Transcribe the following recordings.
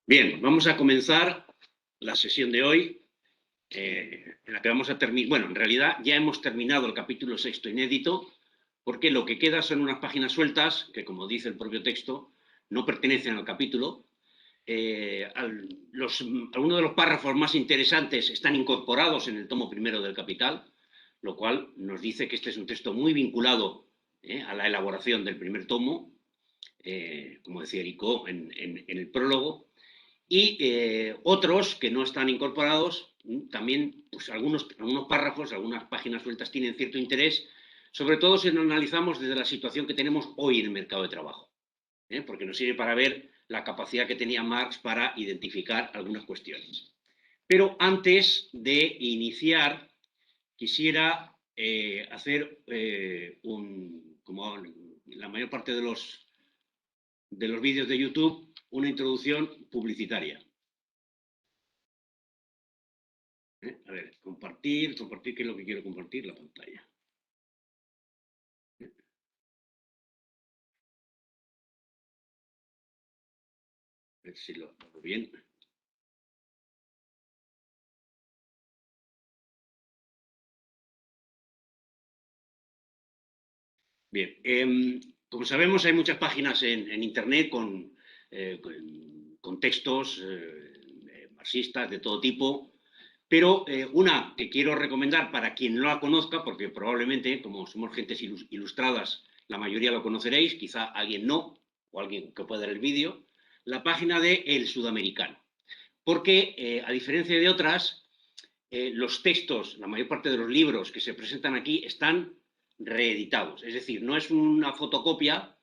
Bien, vamos a comenzar la sesión de hoy, en la que vamos a terminar. Bueno, en realidad ya hemos terminado el capítulo 6 inédito, porque lo que queda son unas páginas sueltas que, como dice el propio texto, no pertenecen al capítulo. Algunos de los párrafos más interesantes están incorporados en el tomo primero del Capital, lo cual nos dice que este es un texto muy vinculado a la elaboración del primer tomo, como decía Ericó en el prólogo. Y otros que no están incorporados, también pues algunos párrafos, algunas páginas sueltas tienen cierto interés, sobre todo si lo analizamos desde la situación que tenemos hoy en el mercado de trabajo, porque nos sirve para ver la capacidad que tenía Marx para identificar algunas cuestiones. Pero antes de iniciar, quisiera hacer como la mayor parte de los vídeos de YouTube, una introducción publicitaria. A ver, compartir, ¿qué es lo que quiero compartir? La pantalla. A ver si lo hago bien. Bien, como sabemos hay muchas páginas en Internet con textos marxistas de todo tipo, pero una que quiero recomendar para quien no la conozca, porque probablemente, como somos gentes ilustradas, la mayoría lo conoceréis, quizá alguien no, o alguien que pueda ver el vídeo, la página de El Sudamericano. Porque, a diferencia de otras, los textos, la mayor parte de los libros que se presentan aquí están reeditados. Es decir, no es una fotocopia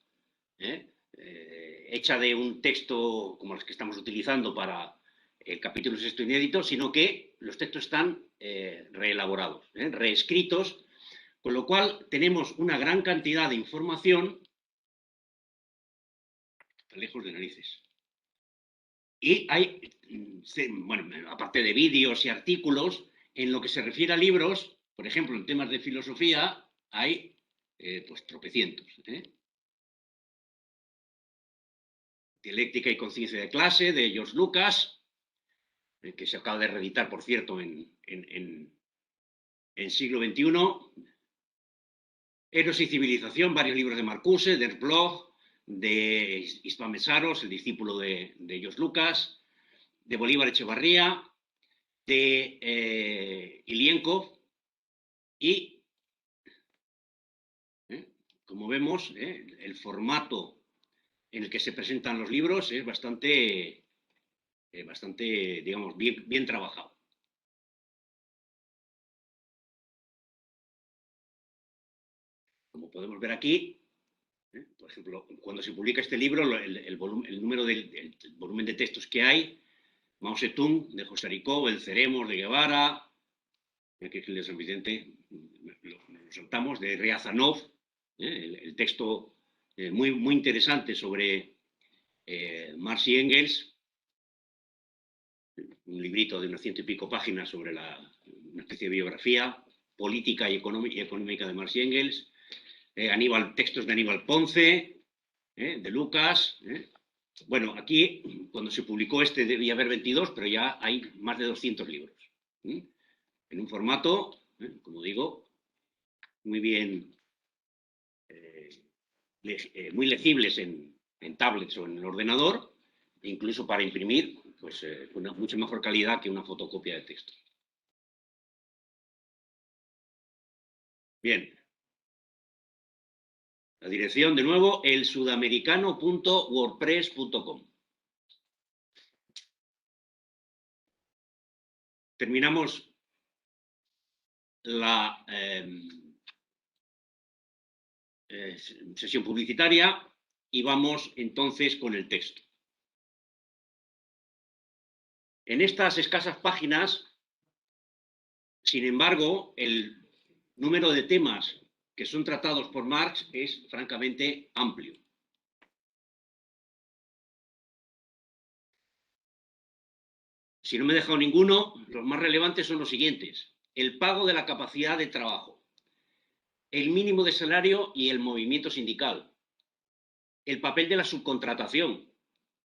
hecha de un texto como los que estamos utilizando para el capítulo sexto inédito, sino que los textos están reelaborados, reescritos, con lo cual tenemos una gran cantidad de información, está lejos de narices. Y hay, bueno, aparte de vídeos y artículos, en lo que se refiere a libros, por ejemplo, en temas de filosofía, hay pues tropecientos. Dialéctica y conciencia de clase, de George Lucas, que se acaba de reeditar, por cierto, en siglo XXI. Eros y civilización, varios libros de Marcuse, de Bloch, de István Mesaros, el discípulo de George Lucas, de Bolívar Echevarría, de Ilienko, y como vemos, el formato en el que se presentan los libros es bastante, digamos, bien trabajado. Como podemos ver aquí, por ejemplo, cuando se publica este libro, el número del volumen de textos que hay, Mao Zedong, de José Aricó, El Ceremos, de Guevara, aquí es el de San Vicente, lo saltamos, de Riazanov, el texto muy interesante sobre Marx y Engels, un librito de unas 100 y pico páginas sobre una especie de biografía política y económica de Marx y Engels, textos de Aníbal Ponce, de Lucas. Bueno, aquí, cuando se publicó este, debía haber 22, pero ya hay más de 200 libros. En un formato, como digo, muy bien, muy legibles en tablets o en el ordenador, e incluso para imprimir, pues una mucha mejor calidad que una fotocopia de texto. Bien. La dirección, de nuevo, elsudamericano.wordpress.com. Terminamos la sesión publicitaria y vamos entonces con el texto. En estas escasas páginas, sin embargo, el número de temas que son tratados por Marx es francamente amplio. Si no me he dejado ninguno, los más relevantes son los siguientes: el pago de la capacidad de trabajo, el mínimo de salario y el movimiento sindical, el papel de la subcontratación,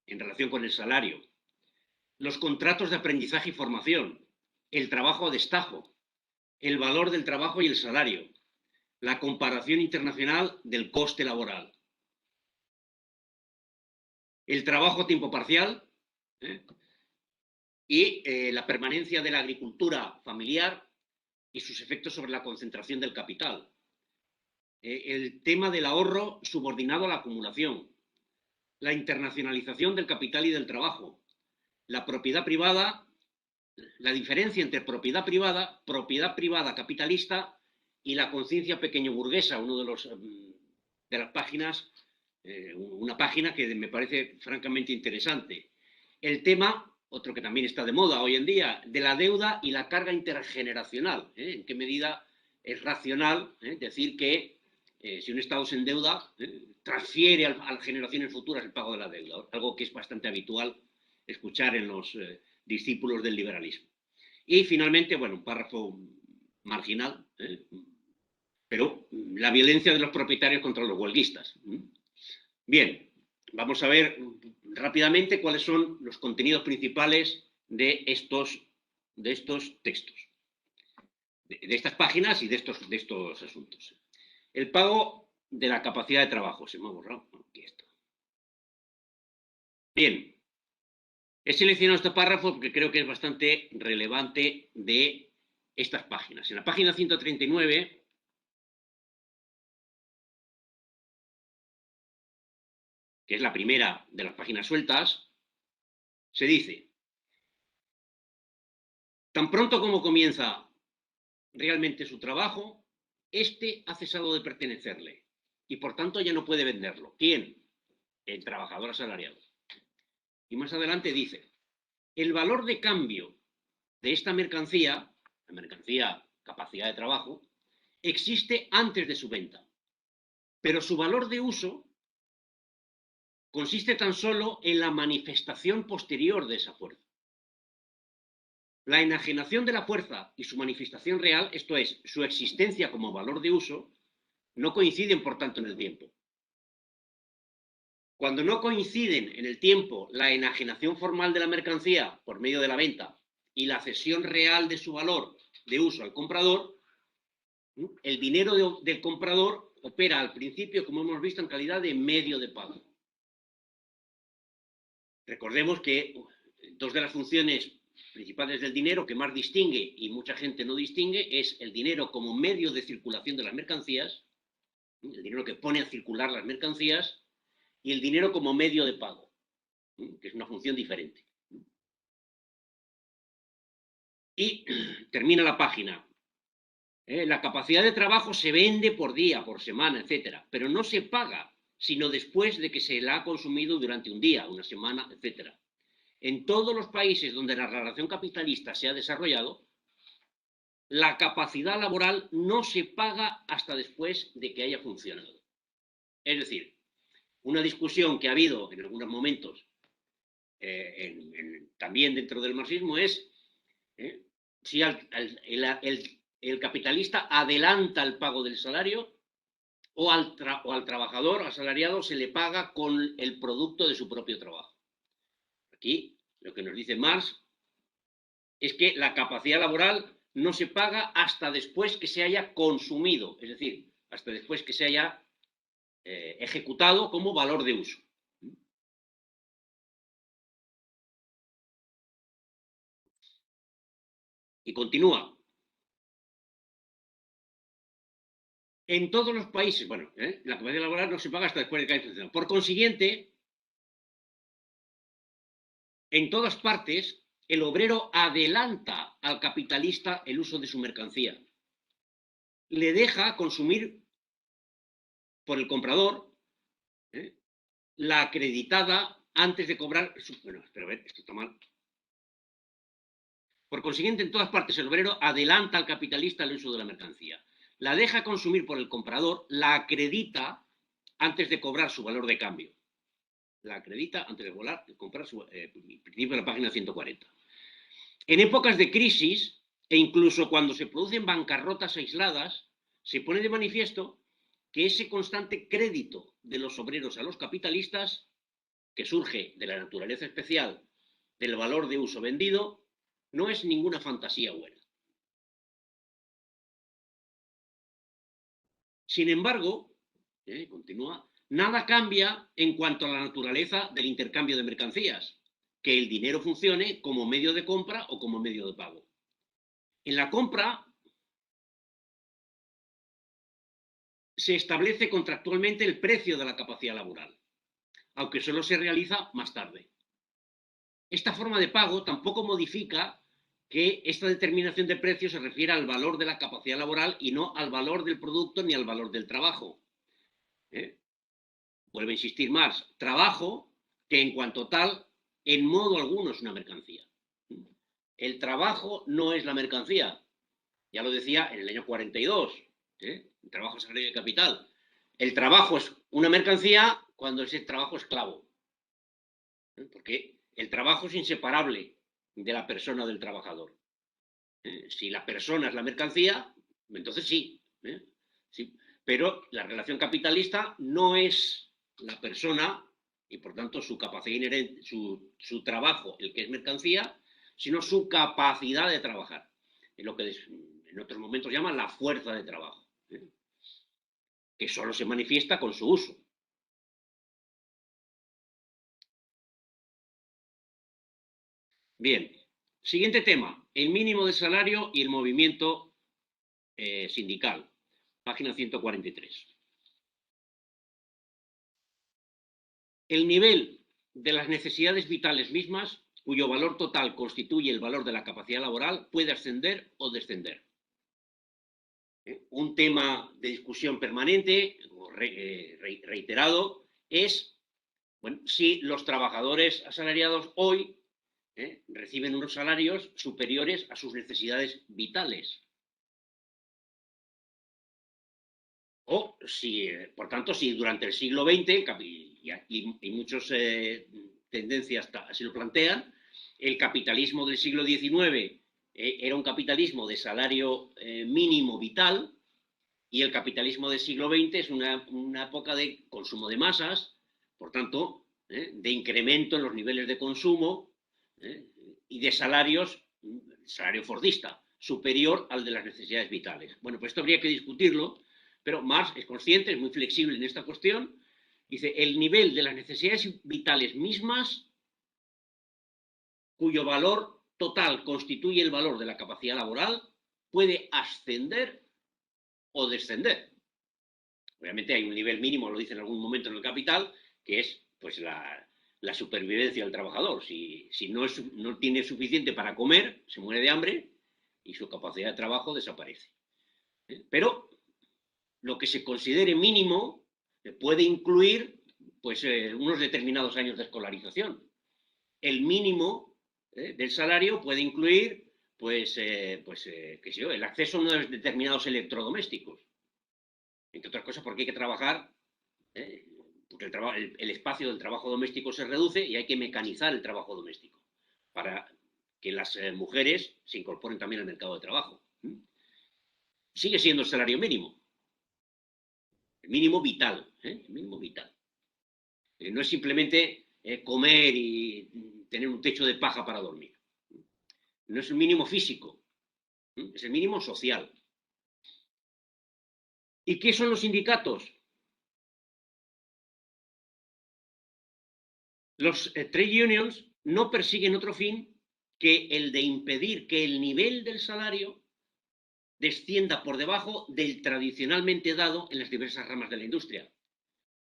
en relación con el salario, los contratos de aprendizaje y formación, el trabajo a destajo, el valor del trabajo y el salario, la comparación internacional del coste laboral, el trabajo a tiempo parcial, ¿eh? Y la permanencia de la agricultura familiar y sus efectos sobre la concentración del capital. El tema del ahorro subordinado a la acumulación, la internacionalización del capital y del trabajo, la propiedad privada, la diferencia entre propiedad privada capitalista y la conciencia pequeño burguesa, uno de las páginas, una página que me parece francamente interesante. El tema, otro que también está de moda hoy en día, de la deuda y la carga intergeneracional. ¿En qué medida es racional decir que si un Estado se endeuda, transfiere a las generaciones futuras el pago de la deuda? Algo que es bastante habitual escuchar en los discípulos del liberalismo. Y finalmente, bueno, un párrafo marginal, pero la violencia de los propietarios contra los huelguistas. Bien, vamos a ver rápidamente cuáles son los contenidos principales de estos textos, de estas páginas y de estos asuntos. El pago de la capacidad de trabajo. Se me ha borrado. Aquí está. Bien. He seleccionado este párrafo porque creo que es bastante relevante de estas páginas. En la página 139, que es la primera de las páginas sueltas, se dice: tan pronto como comienza realmente su trabajo, este ha cesado de pertenecerle y por tanto ya no puede venderlo. ¿Quién? El trabajador asalariado. Y más adelante dice: el valor de cambio de esta mercancía, la mercancía capacidad de trabajo, existe antes de su venta, pero su valor de uso consiste tan solo en la manifestación posterior de esa fuerza. La enajenación de la fuerza y su manifestación real, esto es, su existencia como valor de uso, no coinciden, por tanto, en el tiempo. Cuando no coinciden en el tiempo la enajenación formal de la mercancía por medio de la venta y la cesión real de su valor de uso al comprador, el dinero del comprador opera al principio, como hemos visto, en calidad de medio de pago. Recordemos que dos de las funciones principales del dinero que más distingue y mucha gente no distingue es el dinero como medio de circulación de las mercancías, el dinero que pone a circular las mercancías, y el dinero como medio de pago, que es una función diferente. Y termina la página. La capacidad de trabajo se vende por día, por semana, etcétera, pero no se paga sino después de que se la ha consumido durante un día, una semana, etcétera. En todos los países donde la relación capitalista se ha desarrollado, la capacidad laboral no se paga hasta después de que haya funcionado. Es decir, una discusión que ha habido en algunos momentos también dentro del marxismo es si el capitalista adelanta el pago del salario o al trabajador asalariado se le paga con el producto de su propio trabajo. Aquí lo que nos dice Marx es que la capacidad laboral no se paga hasta después que se haya consumido, es decir, hasta después que se haya ejecutado como valor de uso. Y continúa. En todos los países, bueno, la capacidad laboral no se paga hasta después de que haya funcionado. Por consiguiente, en todas partes, el obrero adelanta al capitalista el uso de su mercancía. Le deja consumir por el comprador la acreditada antes de cobrar. Bueno, pero a ver, esto está mal. Por consiguiente, en todas partes, el obrero adelanta al capitalista el uso de la mercancía. La deja consumir por el comprador, la acredita antes de cobrar su valor de cambio. La acredita antes de comprar su principio de la página 140. En épocas de crisis, e incluso cuando se producen bancarrotas aisladas, se pone de manifiesto que ese constante crédito de los obreros a los capitalistas que surge de la naturaleza especial del valor de uso vendido, no es ninguna fantasía buena. Sin embargo, continúa, nada cambia en cuanto a la naturaleza del intercambio de mercancías, que el dinero funcione como medio de compra o como medio de pago. En la compra se establece contractualmente el precio de la capacidad laboral, aunque solo se realiza más tarde. Esta forma de pago tampoco modifica que esta determinación de precio se refiere al valor de la capacidad laboral y no al valor del producto ni al valor del trabajo. Vuelvo a insistir más, trabajo que en cuanto tal, en modo alguno es una mercancía. El trabajo no es la mercancía. Ya lo decía en el año 42, el trabajo, salario y capital. El trabajo es una mercancía cuando ese trabajo es esclavo. Porque el trabajo es inseparable de la persona del trabajador. Si la persona es la mercancía, entonces sí. Sí. Pero la relación capitalista no es la persona y por tanto su capacidad inherente, su trabajo, el que es mercancía, sino su capacidad de trabajar. Es lo que en otros momentos llaman la fuerza de trabajo, que solo se manifiesta con su uso. Bien, siguiente tema, el mínimo de salario y el movimiento sindical, página 143. El nivel de las necesidades vitales mismas, cuyo valor total constituye el valor de la capacidad laboral, puede ascender o descender. Un tema de discusión permanente, reiterado, es bueno, si los trabajadores asalariados hoy reciben unos salarios superiores a sus necesidades vitales. O si, por tanto, si durante el siglo XX, y muchas tendencias así lo plantean, el capitalismo del siglo XIX era un capitalismo de salario mínimo vital, y el capitalismo del siglo XX es una época de consumo de masas, por tanto, de incremento en los niveles de consumo y de salarios, salario fordista, superior al de las necesidades vitales. Bueno, pues esto habría que discutirlo, pero Marx es consciente, es muy flexible en esta cuestión. Dice, el nivel de las necesidades vitales mismas, cuyo valor total constituye el valor de la capacidad laboral, puede ascender o descender. Obviamente hay un nivel mínimo, lo dice en algún momento en el Capital, que es pues la supervivencia del trabajador. Si no tiene suficiente para comer, se muere de hambre y su capacidad de trabajo desaparece. Pero lo que se considere mínimo puede incluir pues, unos determinados años de escolarización. El mínimo del salario puede incluir pues, qué sé yo, el acceso a unos determinados electrodomésticos. Entre otras cosas porque hay que trabajar, porque el espacio del trabajo doméstico se reduce y hay que mecanizar el trabajo doméstico para que las mujeres se incorporen también al mercado de trabajo. Sigue siendo el salario mínimo. El mínimo vital. El mínimo vital. No es simplemente comer y tener un techo de paja para dormir. No es el mínimo físico. Es el mínimo social. ¿Y qué son los sindicatos? Los trade unions no persiguen otro fin que el de impedir que el nivel del salario descienda por debajo del tradicionalmente dado en las diversas ramas de la industria,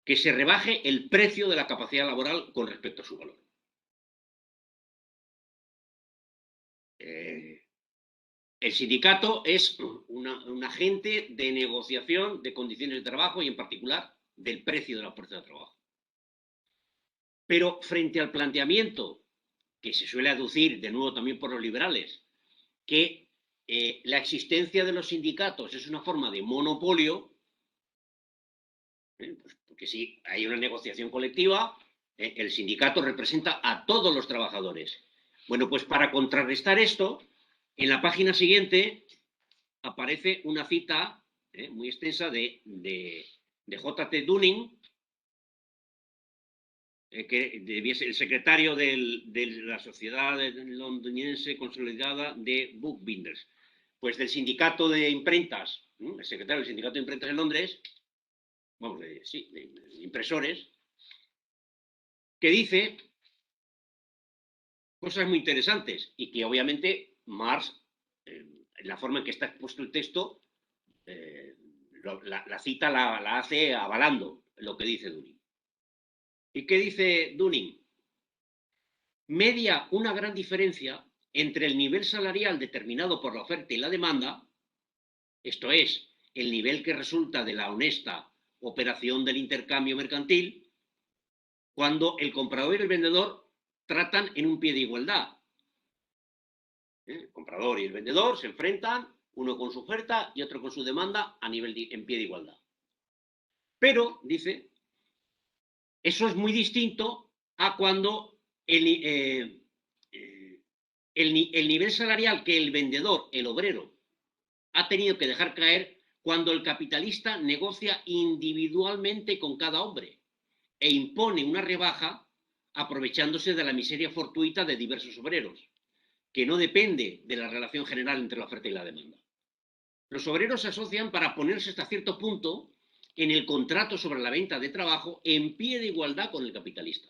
que se rebaje el precio de la capacidad laboral con respecto a su valor. El sindicato es un agente de negociación de condiciones de trabajo y en particular del precio de la fuerza de trabajo. Pero frente al planteamiento que se suele aducir, de nuevo también por los liberales, que la existencia de los sindicatos es una forma de monopolio, pues porque si hay una negociación colectiva, el sindicato representa a todos los trabajadores. Bueno, pues para contrarrestar esto, en la página siguiente aparece una cita muy extensa de J.T. Dunning, que debiese el secretario de la Sociedad Londinense Consolidada de Bookbinders, pues del sindicato de imprentas, ¿no? El secretario del sindicato de imprentas en Londres, vamos, de impresores, que dice cosas muy interesantes y que obviamente Marx, en la forma en que está expuesto el texto, la cita la hace avalando lo que dice Dunning. ¿Y qué dice Dunning? Media una gran diferencia entre el nivel salarial determinado por la oferta y la demanda, esto es, el nivel que resulta de la honesta operación del intercambio mercantil, cuando el comprador y el vendedor tratan en un pie de igualdad. El comprador y el vendedor se enfrentan, uno con su oferta y otro con su demanda en pie de igualdad. Pero, dice, eso es muy distinto a cuando el nivel salarial que el vendedor, el obrero, ha tenido que dejar caer cuando el capitalista negocia individualmente con cada hombre e impone una rebaja aprovechándose de la miseria fortuita de diversos obreros, que no depende de la relación general entre la oferta y la demanda. Los obreros se asocian para ponerse hasta cierto punto en el contrato sobre la venta de trabajo en pie de igualdad con el capitalista.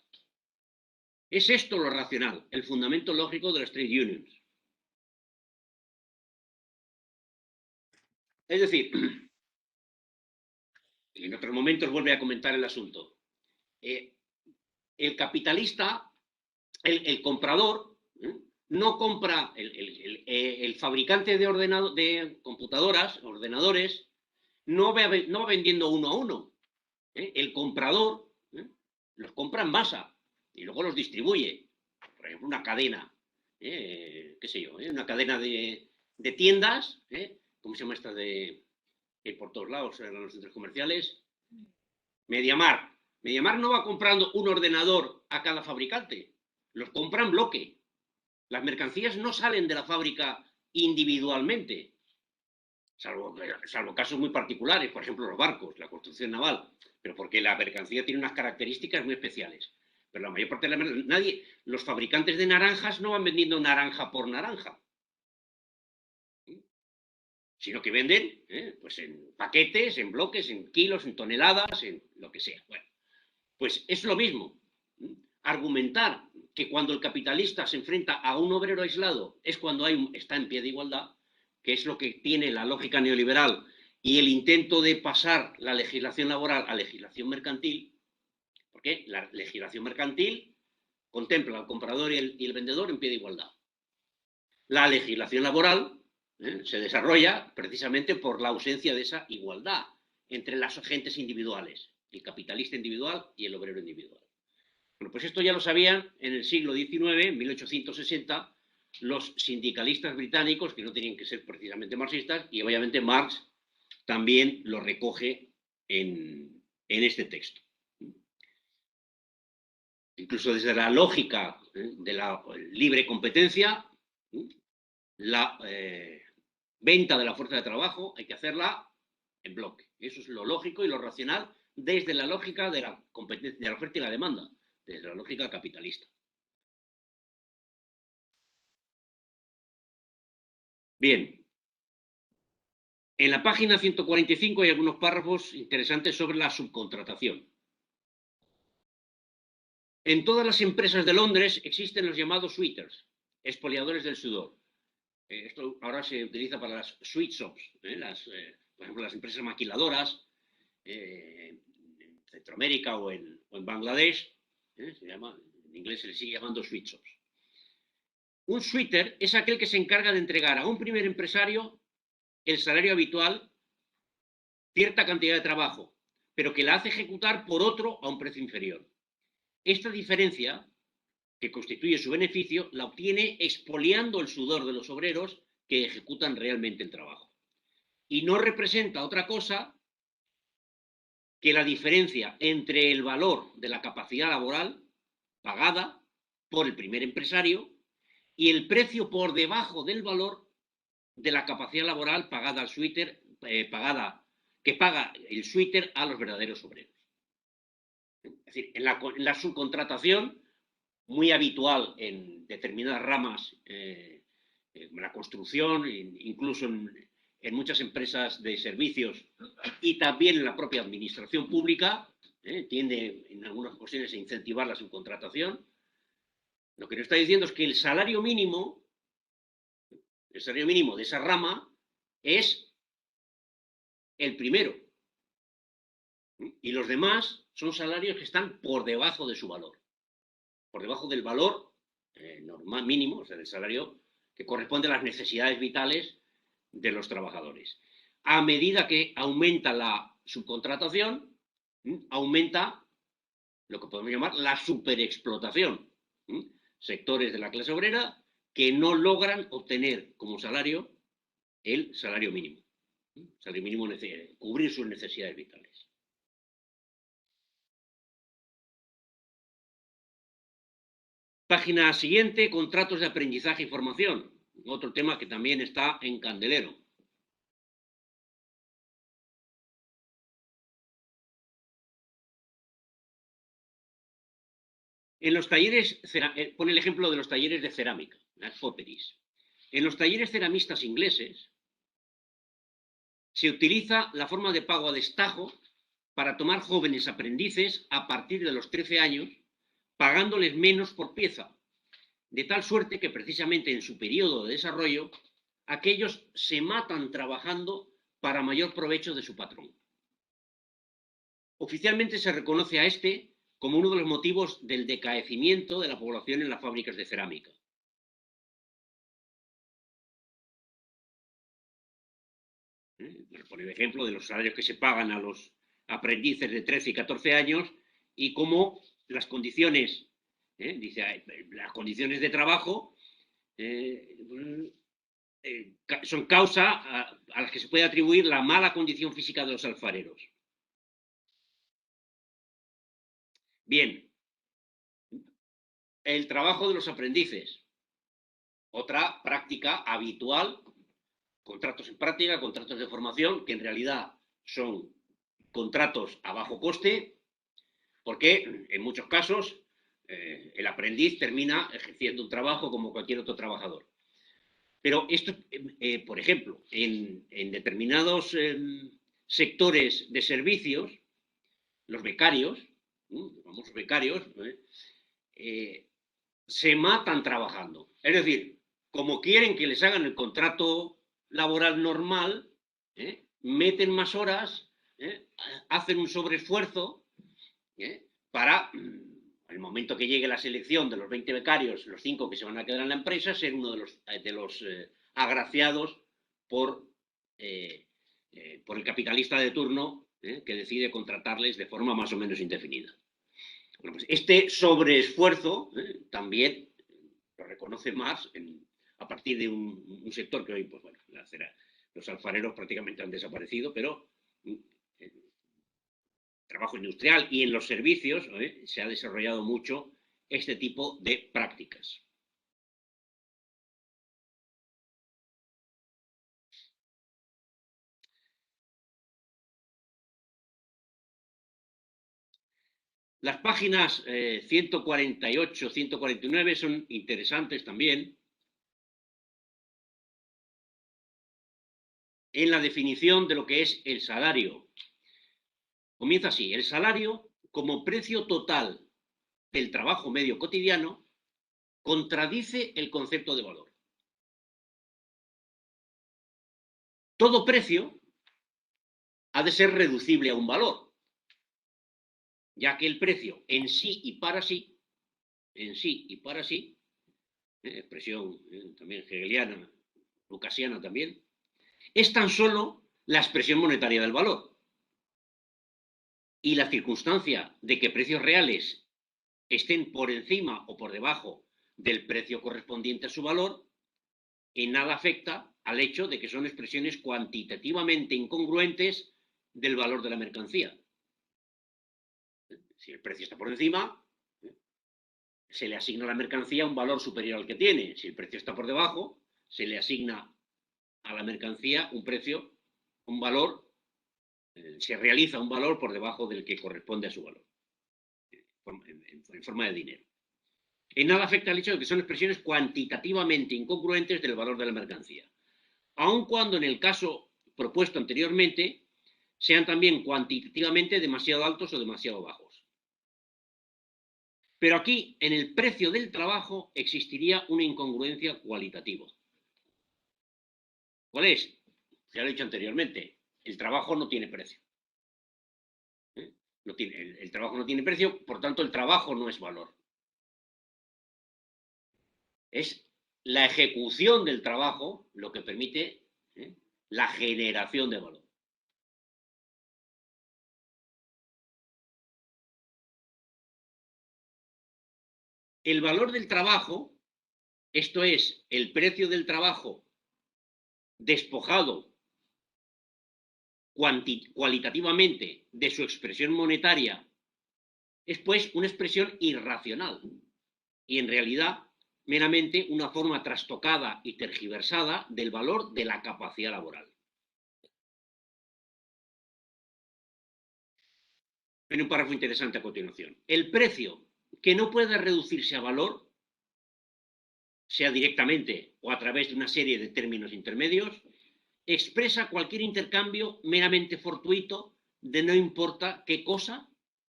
Es esto lo racional, el fundamento lógico de las trade unions. Es decir, en otros momentos vuelve a comentar el asunto. El capitalista, el comprador, no compra, el fabricante de computadoras, ordenadores, no va vendiendo uno a uno. El comprador los compra en masa y luego los distribuye. Por ejemplo, una cadena, qué sé yo, una cadena de tiendas, ¿cómo se llama esta de por todos lados, en los centros comerciales? MediaMarkt. MediaMarkt no va comprando un ordenador a cada fabricante, los compra en bloque. Las mercancías no salen de la fábrica individualmente, salvo casos muy particulares, por ejemplo los barcos, la construcción naval, pero porque la mercancía tiene unas características muy especiales. Pero la mayor parte de los fabricantes de naranjas no van vendiendo naranja por naranja, sino que venden pues en paquetes, en bloques, en kilos, en toneladas, en lo que sea. Bueno, pues es lo mismo. Argumentar que cuando el capitalista se enfrenta a un obrero aislado es cuando está en pie de igualdad, que es lo que tiene la lógica neoliberal y el intento de pasar la legislación laboral a legislación mercantil, porque la legislación mercantil contempla al comprador y el vendedor en pie de igualdad. La legislación laboral se desarrolla precisamente por la ausencia de esa igualdad entre las agentes individuales, el capitalista individual y el obrero individual. Bueno, pues esto ya lo sabían en el siglo XIX, en 1860, los sindicalistas británicos, que no tenían que ser precisamente marxistas, y obviamente Marx también lo recoge en este texto. Incluso desde la lógica de la libre competencia, la venta de la fuerza de trabajo hay que hacerla en bloque. Eso es lo lógico y lo racional desde la lógica de la competencia, de la oferta y la demanda, desde la lógica capitalista. Bien, en la página 145 hay algunos párrafos interesantes sobre la subcontratación. En todas las empresas de Londres existen los llamados sweaters, expoliadores del sudor. Esto ahora se utiliza para las sweatshops, por ejemplo, las empresas maquiladoras, en Centroamérica o en Bangladesh, se llama, en inglés se le sigue llamando sweatshops. Un sweater es aquel que se encarga de entregar a un primer empresario el salario habitual, cierta cantidad de trabajo, pero que la hace ejecutar por otro a un precio inferior. Esta diferencia, que constituye su beneficio, la obtiene expoliando el sudor de los obreros que ejecutan realmente el trabajo. Y no representa otra cosa que la diferencia entre el valor de la capacidad laboral pagada por el primer empresario y el precio por debajo del valor de la capacidad laboral pagada al sweater, que paga el sweater a los verdaderos obreros. Es decir, en la subcontratación, muy habitual en determinadas ramas, la construcción, incluso en muchas empresas de servicios y también en la propia administración pública, tiende en algunas ocasiones a incentivar la subcontratación. Lo que nos está diciendo es que el salario mínimo de esa rama es el primero. Y los demás son salarios que están por debajo de su valor, por debajo del valor normal mínimo, o sea, del salario que corresponde a las necesidades vitales de los trabajadores. A medida que aumenta la subcontratación, aumenta lo que podemos llamar la superexplotación. Sectores de la clase obrera que no logran obtener como salario el salario mínimo. Salario mínimo, cubrir sus necesidades vitales. Página siguiente, contratos de aprendizaje y formación. Otro tema que también está en candelero. En los talleres, pone el ejemplo de los talleres de cerámica, las potteries. En los talleres ceramistas ingleses se utiliza la forma de pago a destajo para tomar jóvenes aprendices a partir de los 13 años, pagándoles menos por pieza, de tal suerte que precisamente en su periodo de desarrollo, aquellos se matan trabajando para mayor provecho de su patrón. Oficialmente se reconoce a este como uno de los motivos del decaecimiento de la población en las fábricas de cerámica. Por el ejemplo de los salarios que se pagan a los aprendices de 13 y 14 años y cómo las condiciones, dice, las condiciones de trabajo son causa a las que se puede atribuir la mala condición física de los alfareros. Bien, el trabajo de los aprendices, otra práctica habitual, contratos en práctica, contratos de formación, que en realidad son contratos a bajo coste, porque en muchos casos el aprendiz termina ejerciendo un trabajo como cualquier otro trabajador. Pero esto, por ejemplo, en determinados sectores de servicios, los becarios, los famosos becarios, se matan trabajando. Es decir, como quieren que les hagan el contrato laboral normal, meten más horas, hacen un sobreesfuerzo para, al momento que llegue la selección de los 20 becarios, los 5 que se van a quedar en la empresa, ser uno de los agraciados por el capitalista de turno que decide contratarles de forma más o menos indefinida. Bueno, pues este sobreesfuerzo también lo reconoce más a partir de un sector que hoy, pues bueno, los alfareros prácticamente han desaparecido, pero trabajo industrial y en los servicios se ha desarrollado mucho este tipo de prácticas. Las páginas 148, 149 son interesantes también en la definición de lo que es el salario. Comienza así: el salario como precio total del trabajo medio cotidiano contradice el concepto de valor. Todo precio ha de ser reducible a un valor, ya que el precio en sí y para sí, expresión también hegeliana, lucasiana también, es tan solo la expresión monetaria del valor. Y la circunstancia de que precios reales estén por encima o por debajo del precio correspondiente a su valor, en nada afecta al hecho de que son expresiones cuantitativamente incongruentes del valor de la mercancía. Si el precio está por encima, se le asigna a la mercancía un valor superior al que tiene. Si el precio está por debajo, se le asigna a la mercancía un precio, un valor, se realiza un valor por debajo del que corresponde a su valor. en forma de dinero. En nada afecta el hecho de que son expresiones cuantitativamente incongruentes del valor de la mercancía, aun cuando en el caso propuesto anteriormente sean también cuantitativamente demasiado altos o demasiado bajos. Pero aquí, en el precio del trabajo, existiría una incongruencia cualitativa. ¿Cuál es? Ya lo he dicho anteriormente, el trabajo no tiene precio. No tiene, el trabajo no tiene precio, por tanto el trabajo no es valor. Es la ejecución del trabajo lo que permite la generación de valor. El valor del trabajo, esto es, el precio del trabajo despojado cualitativamente de su expresión monetaria, es pues una expresión irracional y en realidad meramente una forma trastocada y tergiversada del valor de la capacidad laboral. En un párrafo interesante a continuación. El precio que no pueda reducirse a valor, sea directamente o a través de una serie de términos intermedios, expresa cualquier intercambio meramente fortuito de no importa qué cosa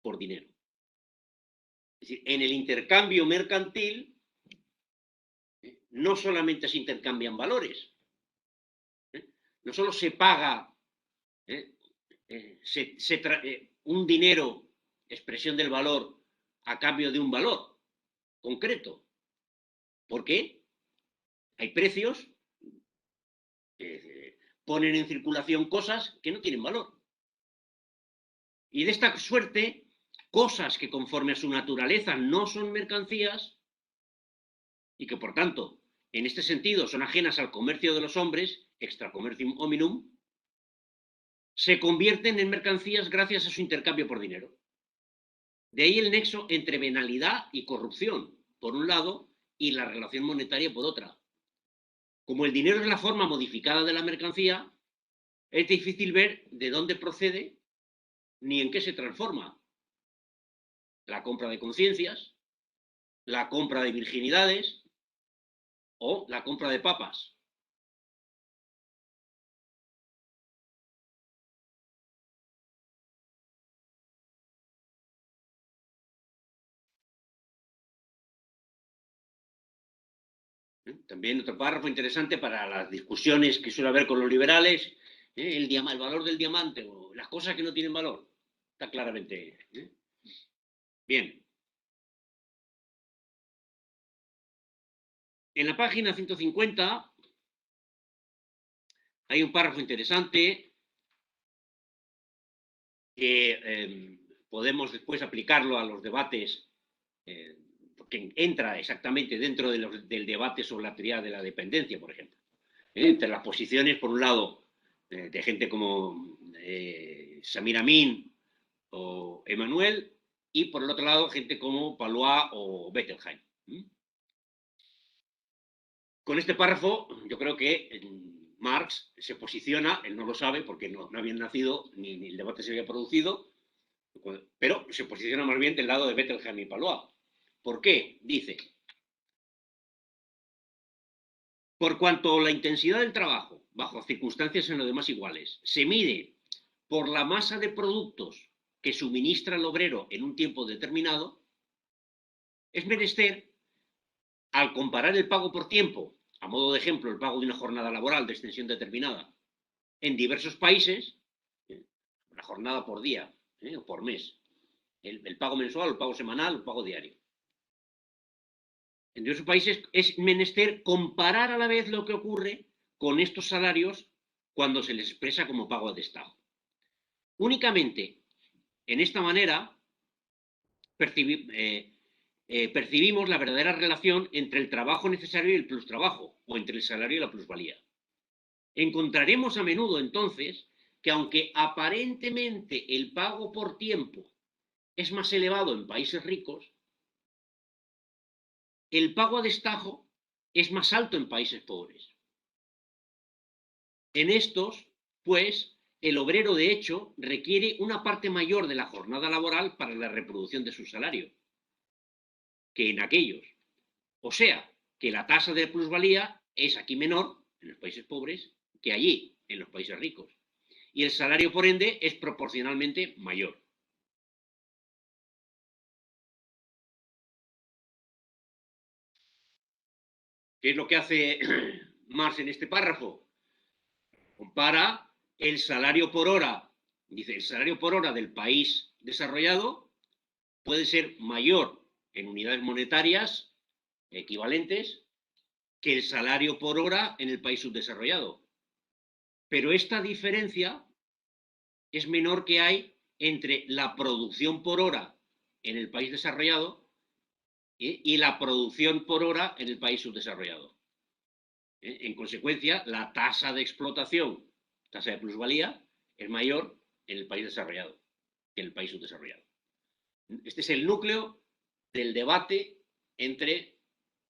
por dinero. Es decir, en el intercambio mercantil no solamente se intercambian valores, no solo se paga un dinero, expresión del valor, a cambio de un valor concreto. ¿Por qué? Hay precios que ponen en circulación cosas que no tienen valor. Y de esta suerte, cosas que conforme a su naturaleza no son mercancías y que por tanto, en este sentido, son ajenas al comercio de los hombres, extra commercium hominum, se convierten en mercancías gracias a su intercambio por dinero. De ahí el nexo entre venalidad y corrupción, por un lado, y la relación monetaria por otra. Como el dinero es la forma modificada de la mercancía, es difícil ver de dónde procede ni en qué se transforma. La compra de conciencias, la compra de virginidades o la compra de papas. También otro párrafo interesante para las discusiones que suele haber con los liberales, el valor del diamante o las cosas que no tienen valor. Está claramente. Bien. En la página 150 hay un párrafo interesante que podemos después aplicarlo a los debates, que entra exactamente dentro del debate sobre la teoría de la dependencia, por ejemplo. Entre las posiciones, por un lado, de gente como Samir Amin o Emmanuel, y por el otro lado, gente como Palois o Bettelheim. Con este párrafo, yo creo que Marx se posiciona, él no lo sabe porque no había nacido ni el debate se había producido, pero se posiciona más bien del lado de Bettelheim y Palois. ¿Por qué? Dice, por cuanto la intensidad del trabajo, bajo circunstancias en lo demás iguales, se mide por la masa de productos que suministra el obrero en un tiempo determinado, es menester, al comparar el pago por tiempo, a modo de ejemplo, el pago de una jornada laboral de extensión determinada, en diversos países, la jornada por día o por mes, el pago mensual, el pago semanal, el pago diario. En diversos países es menester comparar a la vez lo que ocurre con estos salarios cuando se les expresa como pago a destajo. Únicamente en esta manera percibimos la verdadera relación entre el trabajo necesario y el plustrabajo, o entre el salario y la plusvalía. Encontraremos a menudo, entonces, que aunque aparentemente el pago por tiempo es más elevado en países ricos, el pago a destajo es más alto en países pobres. En estos, pues, el obrero de hecho requiere una parte mayor de la jornada laboral para la reproducción de su salario. que en aquellos. O sea, que la tasa de plusvalía es aquí menor, en los países pobres, que allí, en los países ricos. Y el salario, por ende, es proporcionalmente mayor. ¿Qué es lo que hace Marx en este párrafo? Compara el salario por hora. Dice, el salario por hora del país desarrollado puede ser mayor en unidades monetarias equivalentes que el salario por hora en el país subdesarrollado. Pero esta diferencia es menor que hay entre la producción por hora en el país desarrollado y la producción por hora en el país subdesarrollado. En consecuencia, la tasa de explotación, tasa de plusvalía, es mayor en el país desarrollado que en el país subdesarrollado. Este es el núcleo del debate entre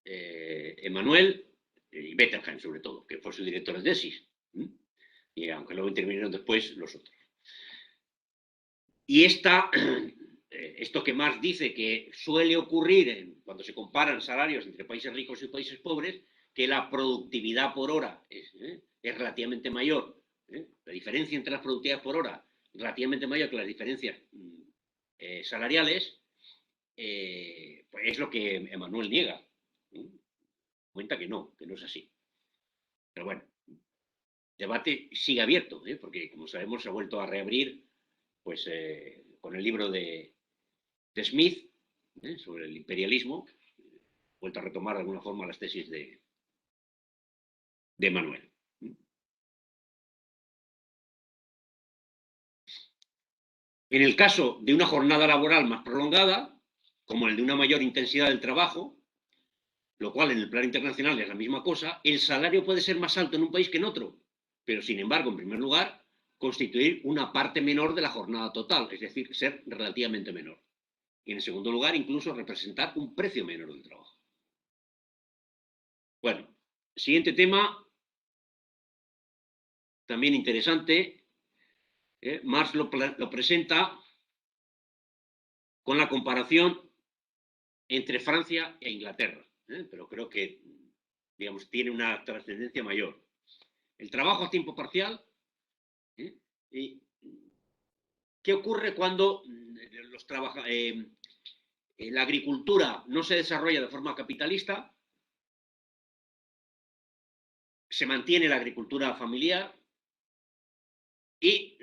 Emmanuel y Bettelheim, sobre todo, que fue su director de tesis. Y aunque luego intervinieron después los otros. Y esto que Marx dice que suele ocurrir cuando se comparan salarios entre países ricos y países pobres, que la productividad por hora es relativamente mayor. La diferencia entre las productividades por hora es relativamente mayor que las diferencias salariales, pues es lo que Emmanuel niega. Cuenta que no es así. Pero bueno, el debate sigue abierto, porque como sabemos se ha vuelto a reabrir pues, con el libro de Smith sobre el imperialismo, vuelto a retomar de alguna forma las tesis de Emmanuel. En el caso de una jornada laboral más prolongada, como el de una mayor intensidad del trabajo, lo cual en el plano internacional es la misma cosa, el salario puede ser más alto en un país que en otro, pero sin embargo, en primer lugar, constituir una parte menor de la jornada total, es decir, ser relativamente menor. Y en segundo lugar, incluso representar un precio menor del trabajo. Bueno, siguiente tema, también interesante, Marx lo presenta con la comparación entre Francia e Inglaterra, pero creo que, digamos, tiene una trascendencia mayor. El trabajo a tiempo parcial, ¿qué ocurre cuando la agricultura no se desarrolla de forma capitalista? Se mantiene la agricultura familiar y,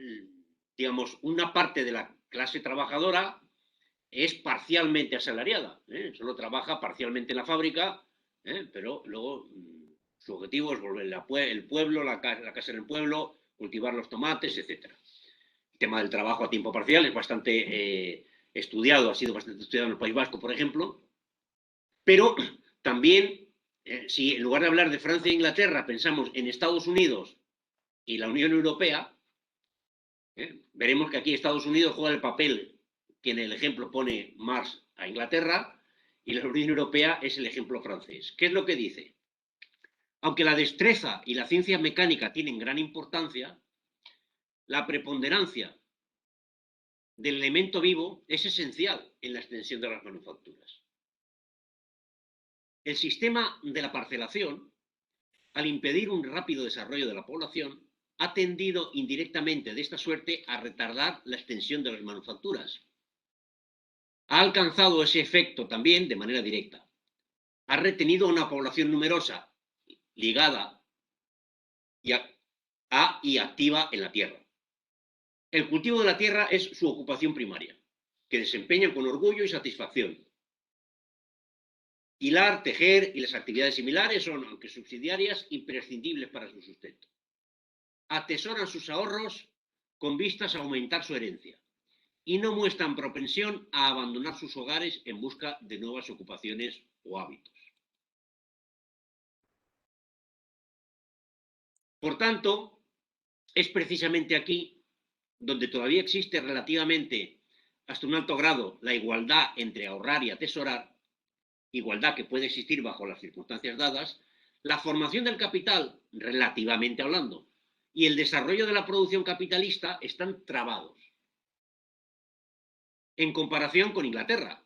digamos, una parte de la clase trabajadora es parcialmente asalariada, solo trabaja parcialmente en la fábrica, pero luego su objetivo es volver el pueblo, la casa en el pueblo, cultivar los tomates, etc. El tema del trabajo a tiempo parcial es bastante estudiado, ha sido bastante estudiado en el País Vasco, por ejemplo, pero también, si en lugar de hablar de Francia e Inglaterra pensamos en Estados Unidos y la Unión Europea, veremos que aquí Estados Unidos juega el papel que en el ejemplo pone Marx a Inglaterra y la Unión Europea es el ejemplo francés. ¿Qué es lo que dice? Aunque la destreza y la ciencia mecánica tienen gran importancia, la preponderancia del elemento vivo es esencial en la extensión de las manufacturas. El sistema de la parcelación, al impedir un rápido desarrollo de la población, ha tendido indirectamente de esta suerte a retardar la extensión de las manufacturas. Ha alcanzado ese efecto también de manera directa. Ha retenido a una población numerosa, ligada y activa en la tierra. El cultivo de la tierra es su ocupación primaria, que desempeñan con orgullo y satisfacción. Hilar, tejer y las actividades similares son, aunque subsidiarias, imprescindibles para su sustento. Atesoran sus ahorros con vistas a aumentar su herencia y no muestran propensión a abandonar sus hogares en busca de nuevas ocupaciones o hábitos. Por tanto, es precisamente aquí donde todavía existe relativamente hasta un alto grado la igualdad entre ahorrar y atesorar, igualdad que puede existir bajo las circunstancias dadas, la formación del capital, relativamente hablando, y el desarrollo de la producción capitalista están trabados. En comparación con Inglaterra,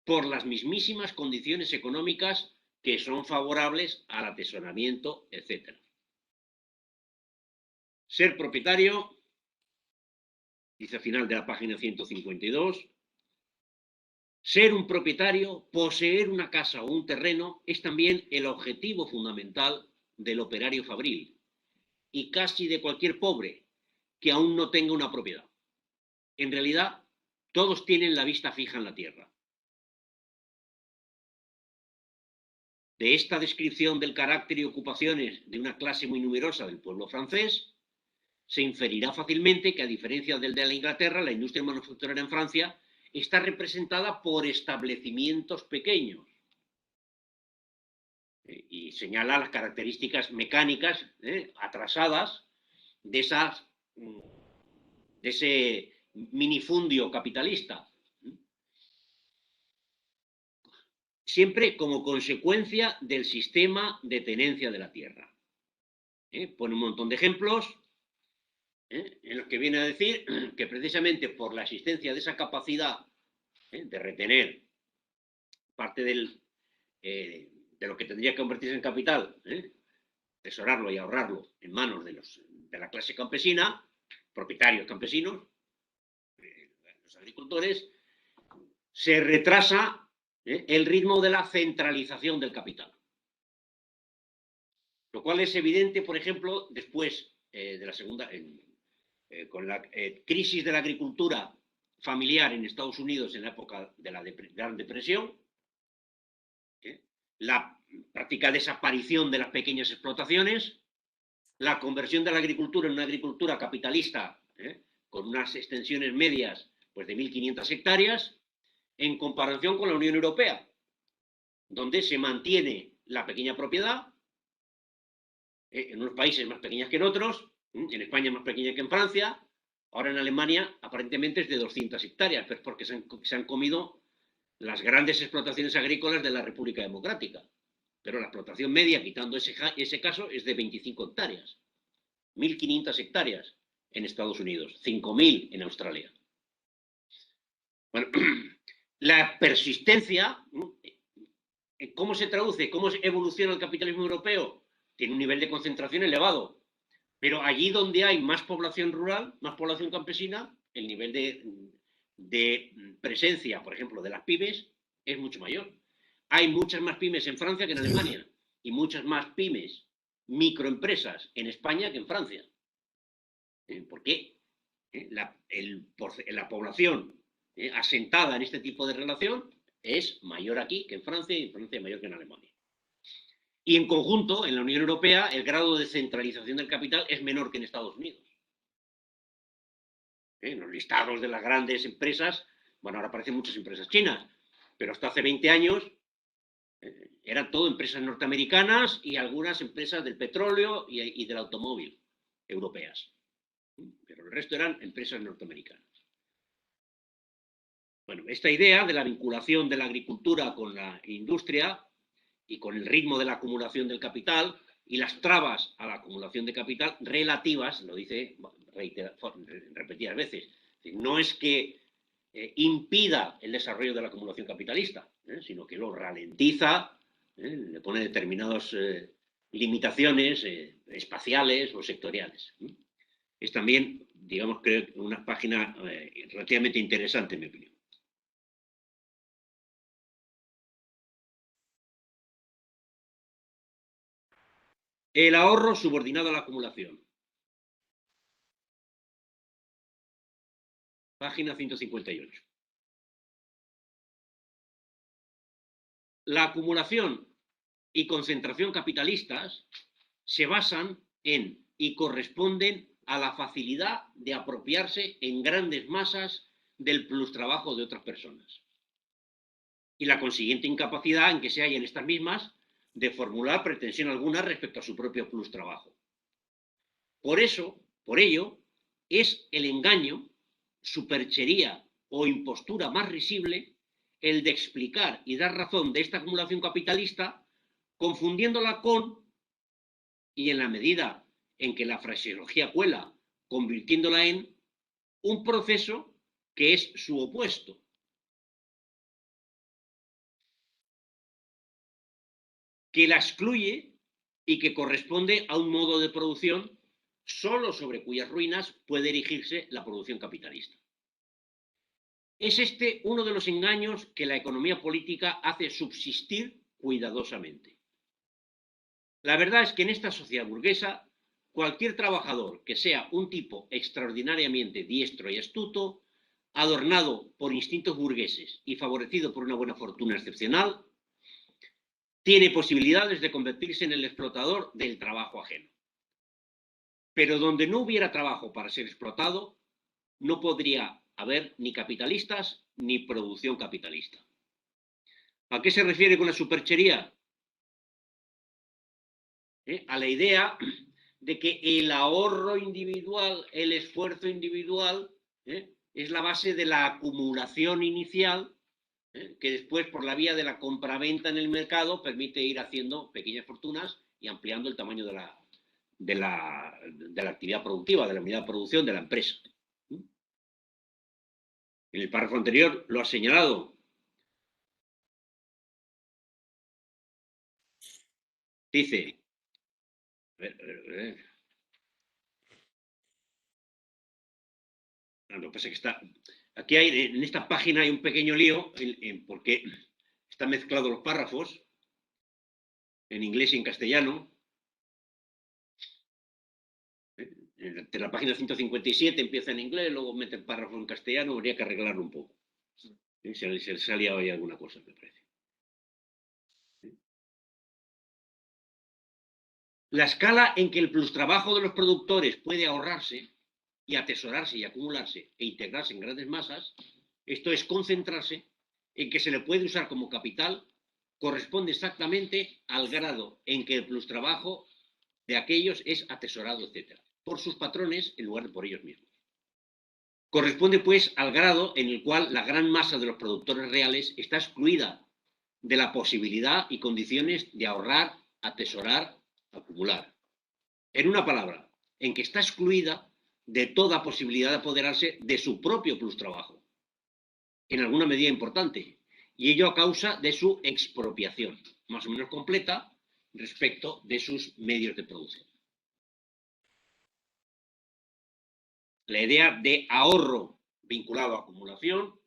por las mismísimas condiciones económicas que son favorables al atesoramiento, etc. Ser propietario, dice al final de la página 152, ser un propietario, poseer una casa o un terreno, es también el objetivo fundamental del operario fabril y casi de cualquier pobre que aún no tenga una propiedad. En realidad, todos tienen la vista fija en la tierra. De esta descripción del carácter y ocupaciones de una clase muy numerosa del pueblo francés, se inferirá fácilmente que, a diferencia del de la Inglaterra, la industria manufacturera en Francia está representada por establecimientos pequeños. Y señala las características mecánicas atrasadas de ese minifundio capitalista. Siempre como consecuencia del sistema de tenencia de la tierra. Pone un montón de ejemplos en los que viene a decir que precisamente por la existencia de esa capacidad de retener parte de lo que tendría que convertirse en capital, tesorarlo y ahorrarlo en manos de la clase campesina, propietarios campesinos, los agricultores, se retrasa el ritmo de la centralización del capital. Lo cual es evidente, por ejemplo, después de la segunda, con la crisis de la agricultura familiar en Estados Unidos en la época de la Gran Depresión, la práctica desaparición de las pequeñas explotaciones, la conversión de la agricultura en una agricultura capitalista, con unas extensiones medias pues, de 1.500 hectáreas, en comparación con la Unión Europea, donde se mantiene la pequeña propiedad, en unos países más pequeñas que en otros, en España más pequeña que en Francia, ahora en Alemania aparentemente es de 200 hectáreas, pero es porque se han comido las grandes explotaciones agrícolas de la República Democrática. Pero la explotación media, quitando ese caso, es de 25 hectáreas. 1.500 hectáreas en Estados Unidos, 5.000 en Australia. Bueno, la persistencia, ¿cómo se traduce? ¿Cómo evoluciona el capitalismo europeo? Tiene un nivel de concentración elevado, pero allí donde hay más población rural, más población campesina, el nivel de presencia, por ejemplo, de las pymes es mucho mayor. Hay muchas más pymes en Francia que en Alemania y muchas más pymes, microempresas en España que en Francia. ¿Por qué? La población asentada en este tipo de relación es mayor aquí que en Francia y en Francia mayor que en Alemania. Y en conjunto, en la Unión Europea, el grado de centralización del capital es menor que en Estados Unidos. En los listados de las grandes empresas, bueno, ahora aparecen muchas empresas chinas, pero hasta hace 20 años eran todo empresas norteamericanas y algunas empresas del petróleo y del automóvil europeas. Pero el resto eran empresas norteamericanas. Bueno, esta idea de la vinculación de la agricultura con la industria y con el ritmo de la acumulación del capital y las trabas a la acumulación de capital relativas, lo dice repetidas veces, no es que impida el desarrollo de la acumulación capitalista, sino que lo ralentiza, le pone determinadas limitaciones espaciales o sectoriales. Es también, digamos, creo, una página relativamente interesante, en mi opinión. El ahorro subordinado a la acumulación. Página 158. La acumulación y concentración capitalistas se basan en y corresponden a la facilidad de apropiarse en grandes masas del plustrabajo de otras personas y la consiguiente incapacidad en que se hallan estas mismas de formular pretensión alguna respecto a su propio plustrabajo. Por ello, es el engaño, superchería o impostura más risible el de explicar y dar razón de esta acumulación capitalista confundiéndola con, y en la medida en que la fraseología cuela, convirtiéndola en un proceso que es su opuesto. que la excluye y que corresponde a un modo de producción solo sobre cuyas ruinas puede erigirse la producción capitalista. Es este uno de los engaños que la economía política hace subsistir cuidadosamente. La verdad es que en esta sociedad burguesa, cualquier trabajador que sea un tipo extraordinariamente diestro y astuto, adornado por instintos burgueses y favorecido por una buena fortuna excepcional, tiene posibilidades de convertirse en el explotador del trabajo ajeno. Pero donde no hubiera trabajo para ser explotado, no podría haber ni capitalistas ni producción capitalista. ¿A qué se refiere con la superchería? A la idea de que el ahorro individual, el esfuerzo individual, es la base de la acumulación inicial, que después, por la vía de la compraventa en el mercado, permite ir haciendo pequeñas fortunas y ampliando el tamaño de la actividad productiva, de la unidad de producción de la empresa. En el párrafo anterior lo ha señalado. Dice, a ver. Lo que pasa es que está, aquí hay, en esta página hay un pequeño lío porque están mezclados los párrafos en inglés y en castellano. En la página 157 empieza en inglés, luego mete el párrafo en castellano, habría que arreglarlo un poco. Se les ha liado ahí alguna cosa, me parece. La escala en que el plustrabajo de los productores puede ahorrarse y atesorarse y acumularse e integrarse en grandes masas, esto es concentrarse en que se le puede usar como capital, corresponde exactamente al grado en que el plustrabajo de aquellos es atesorado, etc., por sus patrones en lugar de por ellos mismos. Corresponde, pues, al grado en el cual la gran masa de los productores reales está excluida de la posibilidad y condiciones de ahorrar, atesorar, acumular. En una palabra, en que está excluida de toda posibilidad de apoderarse de su propio plustrabajo, en alguna medida importante, y ello a causa de su expropiación, más o menos completa, respecto de sus medios de producción. La idea de ahorro vinculado a acumulación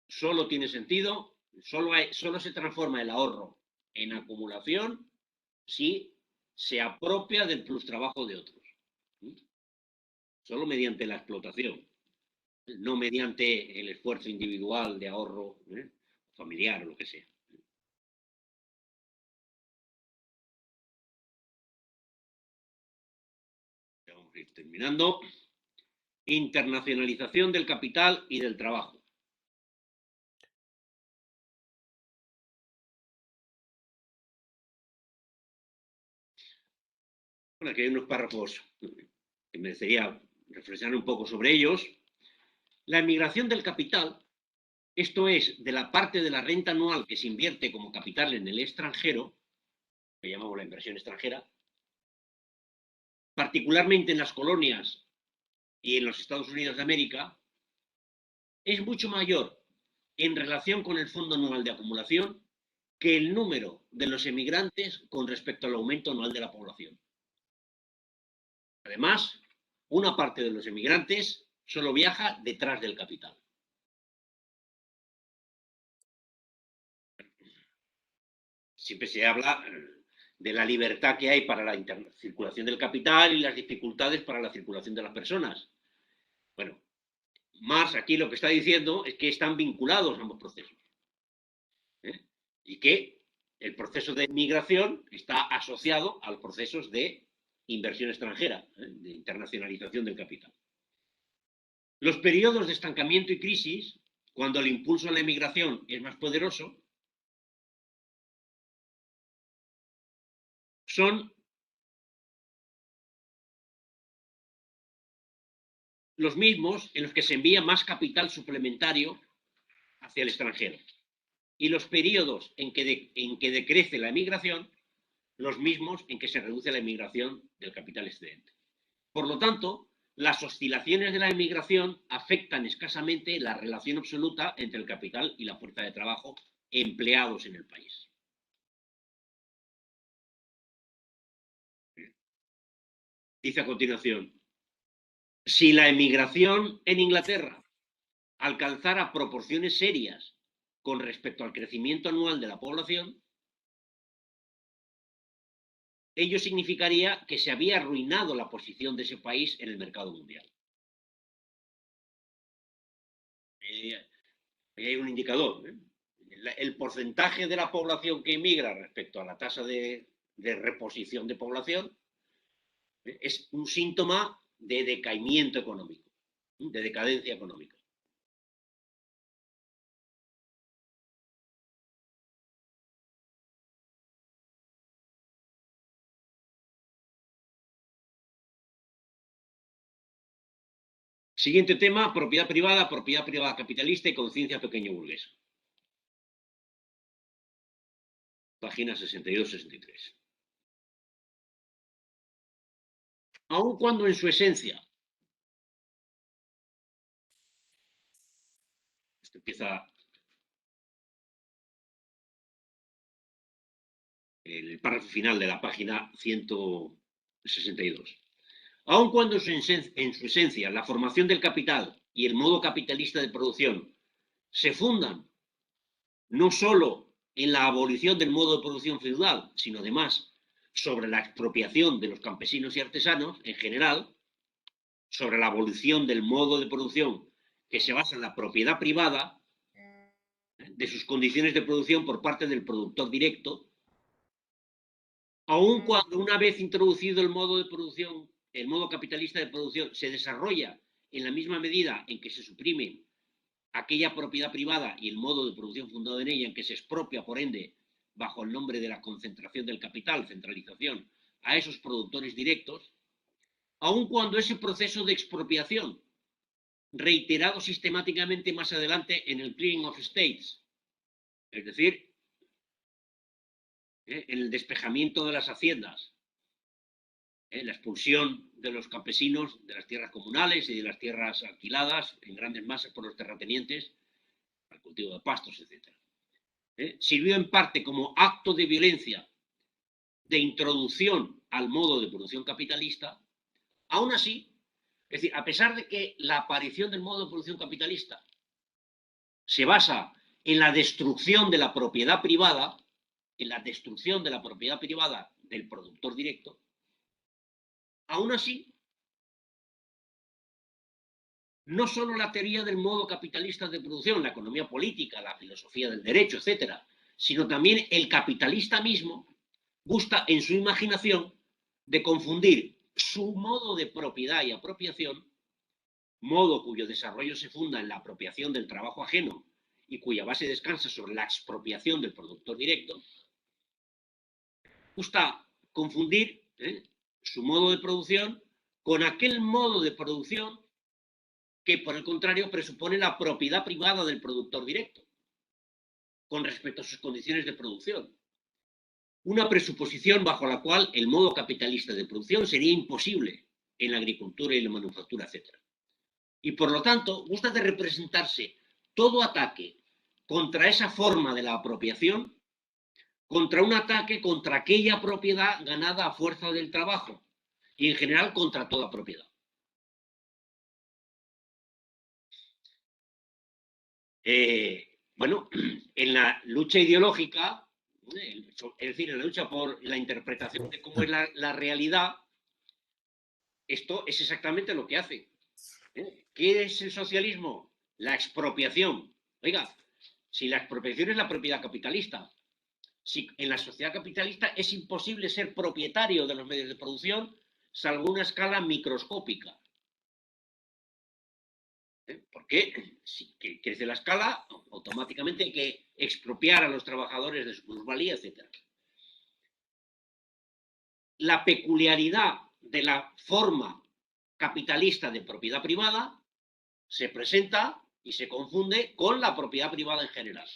solo tiene sentido, solo se transforma el ahorro en acumulación si se apropia del plustrabajo de otros. Solo mediante la explotación, no mediante el esfuerzo individual de ahorro familiar o lo que sea. Vamos a ir terminando. Internacionalización del capital y del trabajo. Bueno, aquí hay unos párrafos que merecería reflexionar un poco sobre ellos. La emigración del capital, esto es, de la parte de la renta anual que se invierte como capital en el extranjero, que llamamos la inversión extranjera, particularmente en las colonias y en los Estados Unidos de América, es mucho mayor en relación con el fondo anual de acumulación que el número de los emigrantes con respecto al aumento anual de la población. Además, una parte de los emigrantes solo viaja detrás del capital. Siempre se habla de la libertad que hay para la circulación del capital y las dificultades para la circulación de las personas. Bueno, Marx aquí lo que está diciendo es que están vinculados ambos procesos. Y que el proceso de migración está asociado a los procesos de inversión extranjera, de internacionalización del capital. Los periodos de estancamiento y crisis, cuando el impulso a la emigración es más poderoso, son los mismos en los que se envía más capital suplementario hacia el extranjero. Y los periodos en que decrece la emigración, los mismos en que se reduce la emigración del capital excedente. Por lo tanto, las oscilaciones de la emigración afectan escasamente la relación absoluta entre el capital y la fuerza de trabajo empleados en el país. Dice a continuación, si la emigración en Inglaterra alcanzara proporciones serias con respecto al crecimiento anual de la población, ello significaría que se había arruinado la posición de ese país en el mercado mundial. Ahí hay un indicador. El porcentaje de la población que emigra respecto a la tasa de reposición de población es un síntoma de decaimiento económico, de decadencia económica. Siguiente tema, propiedad privada capitalista y conciencia pequeño burguesa. Página 62-63. Aun cuando en su esencia, esto empieza el párrafo final de la página 162. Aun cuando en su esencia la formación del capital y el modo capitalista de producción se fundan no solo en la abolición del modo de producción feudal, sino además sobre la expropiación de los campesinos y artesanos en general, sobre la abolición del modo de producción que se basa en la propiedad privada de sus condiciones de producción por parte del productor directo, aun cuando una vez introducido el modo de producción, el modo capitalista de producción se desarrolla en la misma medida en que se suprime aquella propiedad privada y el modo de producción fundado en ella, en que se expropia, por ende, bajo el nombre de la concentración del capital, centralización, a esos productores directos, aun cuando ese proceso de expropiación, reiterado sistemáticamente más adelante en el Clearing of States, es decir, en el despejamiento de las haciendas, la expulsión de los campesinos de las tierras comunales y de las tierras alquiladas en grandes masas por los terratenientes, al cultivo de pastos, etc. Sirvió en parte como acto de violencia de introducción al modo de producción capitalista. Aún así, es decir, a pesar de que la aparición del modo de producción capitalista se basa en la destrucción de la propiedad privada, en la destrucción de la propiedad privada del productor directo, aún así, no solo la teoría del modo capitalista de producción, la economía política, la filosofía del derecho, etcétera, sino también el capitalista mismo gusta en su imaginación de confundir su modo de propiedad y apropiación, modo cuyo desarrollo se funda en la apropiación del trabajo ajeno y cuya base descansa sobre la expropiación del productor directo, gusta confundir su modo de producción con aquel modo de producción que, por el contrario, presupone la propiedad privada del productor directo con respecto a sus condiciones de producción. Una presuposición bajo la cual el modo capitalista de producción sería imposible en la agricultura y la manufactura, etc. Y por lo tanto, gusta de representarse todo ataque contra esa forma de la apropiación, contra un ataque contra aquella propiedad ganada a fuerza del trabajo y en general contra toda propiedad. Bueno, en la lucha ideológica, es decir, en la lucha por la interpretación de cómo es la realidad, esto es exactamente lo que hace. ¿Qué es el socialismo? La expropiación. Oiga, si la expropiación es la propiedad capitalista, si en la sociedad capitalista es imposible ser propietario de los medios de producción, salvo una escala microscópica. Porque si crece la escala, automáticamente hay que expropiar a los trabajadores de su plusvalía, etc. La peculiaridad de la forma capitalista de propiedad privada se presenta y se confunde con la propiedad privada en general.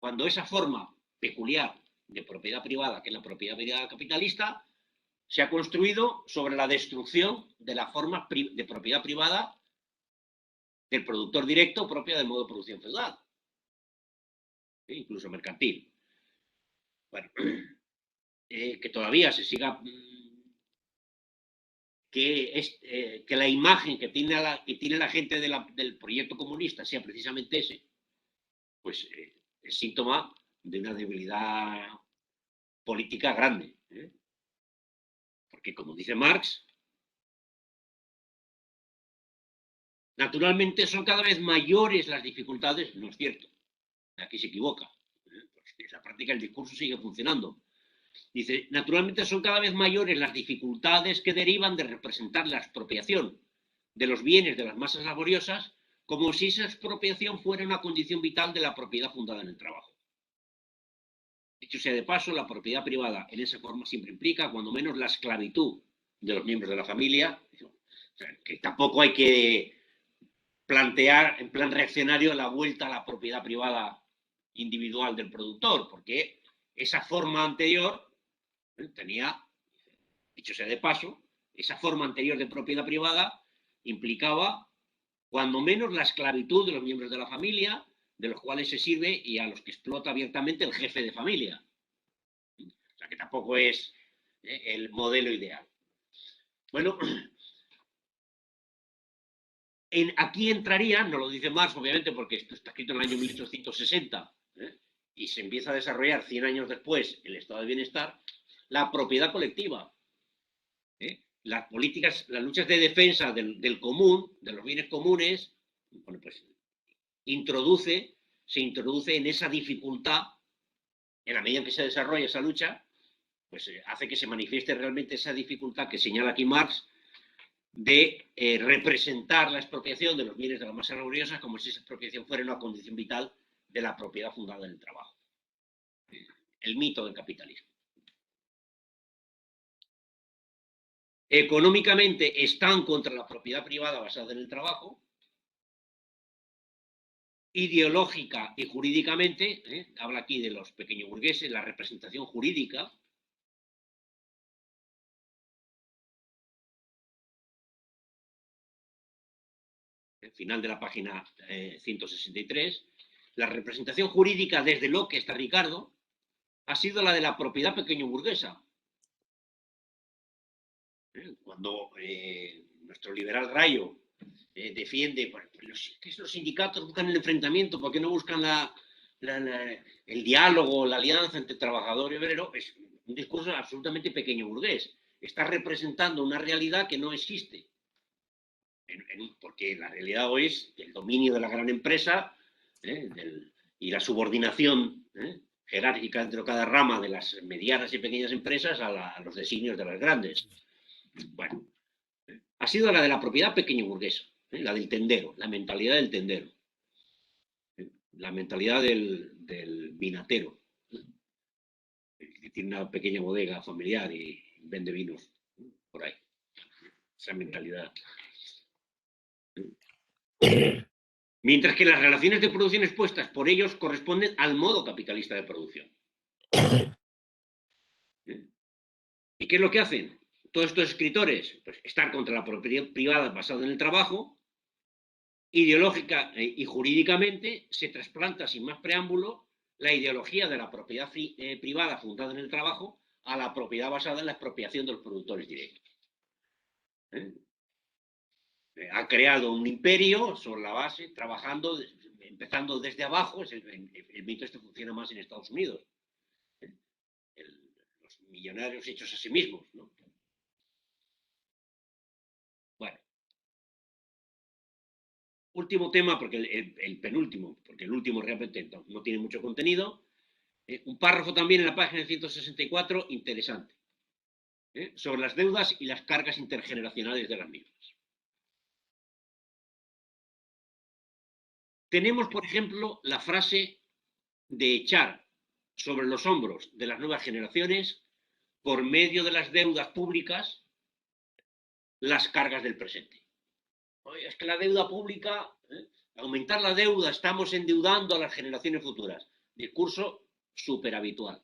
Cuando esa forma peculiar de propiedad privada, que es la propiedad privada capitalista, se ha construido sobre la destrucción de la forma de propiedad privada del productor directo propia del modo de producción feudal. incluso mercantil. Bueno, que todavía se siga, que la imagen que tiene la gente del proyecto comunista sea precisamente ese, pues es síntoma de una debilidad política grande. Porque, como dice Marx, naturalmente son cada vez mayores las dificultades, no es cierto, aquí se equivoca, porque en la práctica el discurso sigue funcionando. Dice, naturalmente son cada vez mayores las dificultades que derivan de representar la expropiación de los bienes de las masas laboriosas como si esa expropiación fuera una condición vital de la propiedad fundada en el trabajo. Dicho sea de paso, la propiedad privada en esa forma siempre implica, cuando menos, la esclavitud de los miembros de la familia, o sea, que tampoco hay que plantear en plan reaccionario la vuelta a la propiedad privada individual del productor, porque esa forma anterior tenía, dicho sea de paso, esa forma anterior de propiedad privada implicaba, cuando menos, la esclavitud de los miembros de la familia, de los cuales se sirve y a los que explota abiertamente el jefe de familia. O sea, que tampoco es el modelo ideal. Bueno, aquí entraría, no lo dice Marx, obviamente, porque esto está escrito en el año 1860, y se empieza a desarrollar 100 años después el estado de bienestar, la propiedad colectiva. Las políticas, las luchas de defensa del común, de los bienes comunes, bueno, pues se introduce en esa dificultad, en la medida en que se desarrolla esa lucha, pues hace que se manifieste realmente esa dificultad que señala aquí Marx de representar la expropiación de los bienes de las masas laboriosas como si esa expropiación fuera una condición vital de la propiedad fundada en el trabajo. El mito del capitalismo. Económicamente están contra la propiedad privada basada en el trabajo. Ideológica y jurídicamente, habla aquí de los pequeños burgueses, la representación jurídica. El final de la página 163. La representación jurídica desde Locke hasta Ricardo ha sido la de la propiedad pequeño burguesa. Cuando nuestro liberal Rayo defiende que los sindicatos buscan el enfrentamiento, ¿por qué no buscan el diálogo, la alianza entre trabajador y obrero? Es un discurso absolutamente pequeño burgués. Está representando una realidad que no existe. Porque la realidad hoy es el dominio de la gran empresa y la subordinación jerárquica entre cada rama de las medianas y pequeñas empresas a los designios de las grandes. Bueno, ha sido la de la propiedad pequeño burguesa, la del tendero, la mentalidad del tendero, la mentalidad del vinatero, que tiene una pequeña bodega familiar y vende vinos por ahí. Esa mentalidad. Mientras que las relaciones de producción expuestas por ellos corresponden al modo capitalista de producción. ¿Y qué es lo que hacen todos estos escritores? Pues estar contra la propiedad privada basada en el trabajo. Ideológica y jurídicamente se trasplanta sin más preámbulo la ideología de la propiedad privada fundada en el trabajo a la propiedad basada en la expropiación de los productores directos. Ha creado un imperio sobre la base, trabajando, empezando desde abajo. El mito este funciona más en Estados Unidos. Los millonarios hechos a sí mismos, ¿no? Bueno. Último tema, porque el penúltimo, porque el último realmente no tiene mucho contenido. Un párrafo también en la página 164, interesante, sobre las deudas y las cargas intergeneracionales de las mismas. Tenemos, por ejemplo, la frase de echar sobre los hombros de las nuevas generaciones, por medio de las deudas públicas, las cargas del presente. Oye, es que la deuda pública, aumentar la deuda, estamos endeudando a las generaciones futuras. Discurso súper habitual.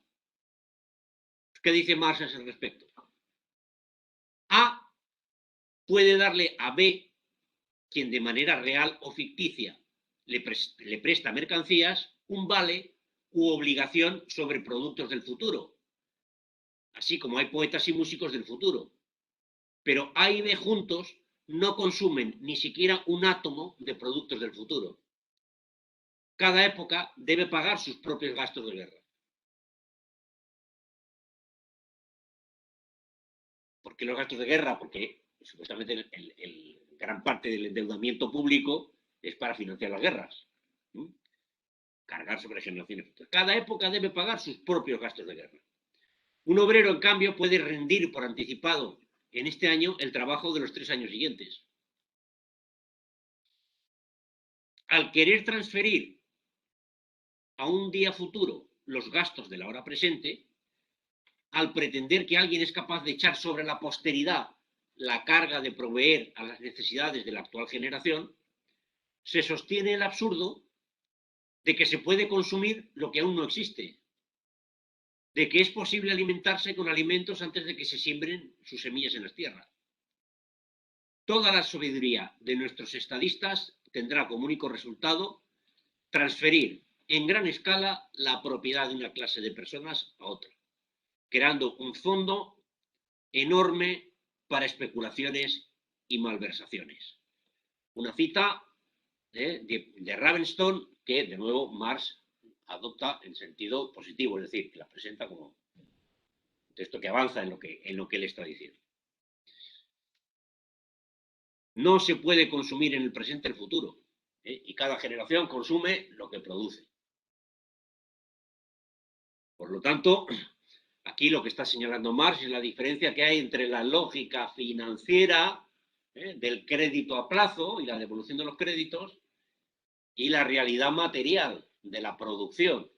¿Qué dice Marx a ese respecto? A puede darle a B, quien de manera real o ficticia le presta mercancías, un vale u obligación sobre productos del futuro, así como hay poetas y músicos del futuro. Pero A y B juntos no consumen ni siquiera un átomo de productos del futuro. Cada época debe pagar sus propios gastos de guerra. ¿Por qué los gastos de guerra? Porque supuestamente gran parte del endeudamiento público es para financiar las guerras. Cargar sobre generaciones futuras. Cada época debe pagar sus propios gastos de guerra. Un obrero, en cambio, puede rendir por anticipado en este año el trabajo de los 3 años siguientes. Al querer transferir a un día futuro los gastos de la hora presente, al pretender que alguien es capaz de echar sobre la posteridad la carga de proveer a las necesidades de la actual generación, se sostiene el absurdo de que se puede consumir lo que aún no existe, de que es posible alimentarse con alimentos antes de que se siembren sus semillas en las tierras. Toda la sabiduría de nuestros estadistas tendrá como único resultado transferir en gran escala la propiedad de una clase de personas a otra, creando un fondo enorme para especulaciones y malversaciones. Una cita de Ravenstone que, de nuevo, Marx adopta en sentido positivo, es decir, que la presenta como un texto que avanza en lo que él está diciendo. No se puede consumir en el presente el futuro, y cada generación consume lo que produce. Por lo tanto, aquí lo que está señalando Marx es la diferencia que hay entre la lógica financiera del crédito a plazo y la devolución de los créditos y la realidad material de la producción.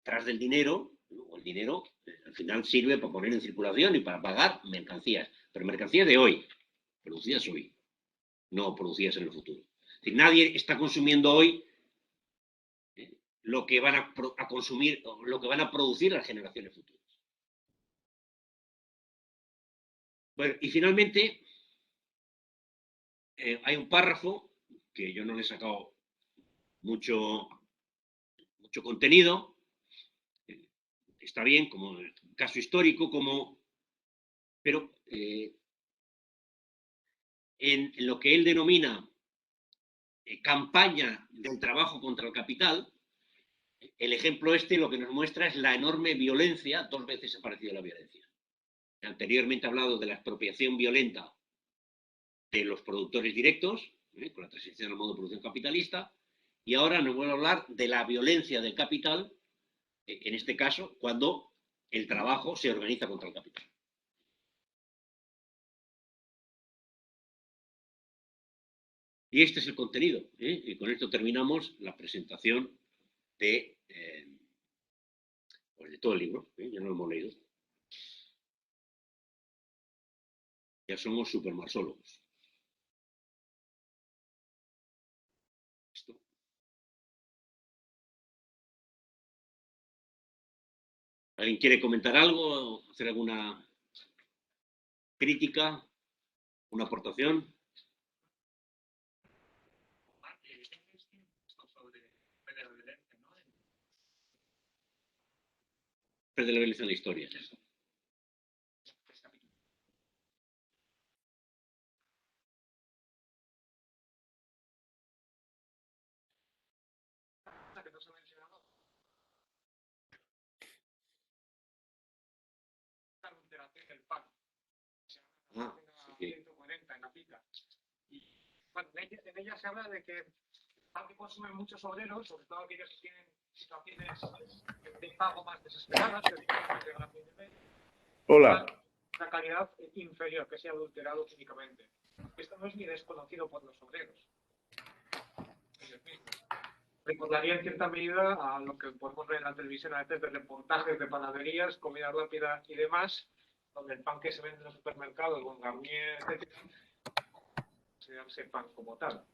Tras del dinero, el dinero al final sirve para poner en circulación y para pagar mercancías, pero mercancías de hoy, producidas hoy, no producidas en el futuro. Es decir, nadie está consumiendo hoy lo que van a consumir, lo que van a producir las generaciones futuras. Bueno, y finalmente hay un párrafo que yo no le he sacado mucho contenido, está bien como caso histórico, pero en lo que él denomina campaña del trabajo contra el capital, el ejemplo lo que nos muestra es la enorme violencia, 2 veces ha aparecido la violencia. Anteriormente he hablado de la expropiación violenta de los productores directos, con la transición al modo de producción capitalista, y ahora nos vuelvo a hablar de la violencia del capital, en este caso, cuando el trabajo se organiza contra el capital. Y este es el contenido, y con esto terminamos la presentación de todo el libro, ya no lo hemos leído. Ya somos supermarsólogos. ¿Alguien quiere comentar algo? ¿Hacer alguna crítica? ¿Una aportación? De la violencia en la historia. Sí. En la pica. Y bueno, en ella se habla de que aunque consumen muchos obreros, sobre todo aquellos que tienen situaciones de pago más desesperadas, que llegan a fin de mes, hola, una calidad inferior, que sea adulterado químicamente. Esto no es ni desconocido por los obreros ellos mismos. Recordaría en cierta medida a lo que podemos ver en la televisión a veces de reportajes de panaderías, comida rápida y demás, donde el pan que se vende en los supermercados, con Garnier, etc., se llama pan como tal.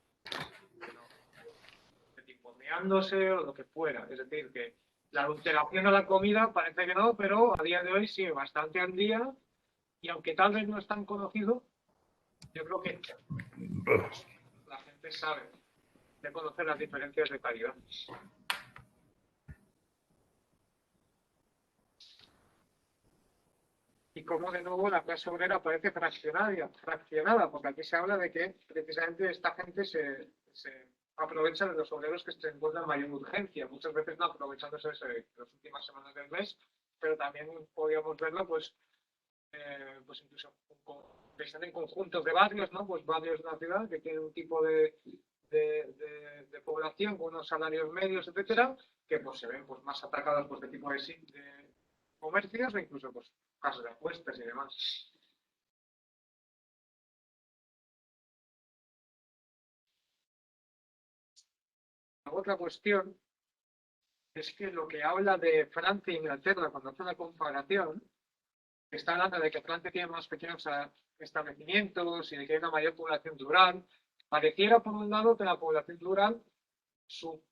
Horneándose o lo que fuera. Es decir, que la adulteración a la comida parece que no, pero a día de hoy sigue bastante al día, y aunque tal vez no es tan conocido, yo creo que la gente sabe de conocer las diferencias de calidad. y cómo de nuevo la clase obrera aparece fraccionada, porque aquí se habla de que precisamente esta gente se aprovecha de los obreros que se encuentran en mayor urgencia, muchas veces no aprovechándose de las últimas semanas del mes, pero también podríamos verlo pues incluso pensando en conjuntos de barrios, ¿no? Pues barrios de la ciudad que tienen un tipo de población con unos salarios medios, etcétera, que pues se ven pues más atacados por este tipo de comercios o incluso pues casas de apuestas y demás. Otra cuestión es que lo que habla de Francia e Inglaterra cuando hace la comparación, está hablando de que Francia tiene más pequeños establecimientos y de que hay una mayor población rural. Pareciera, por un lado, que la población rural, su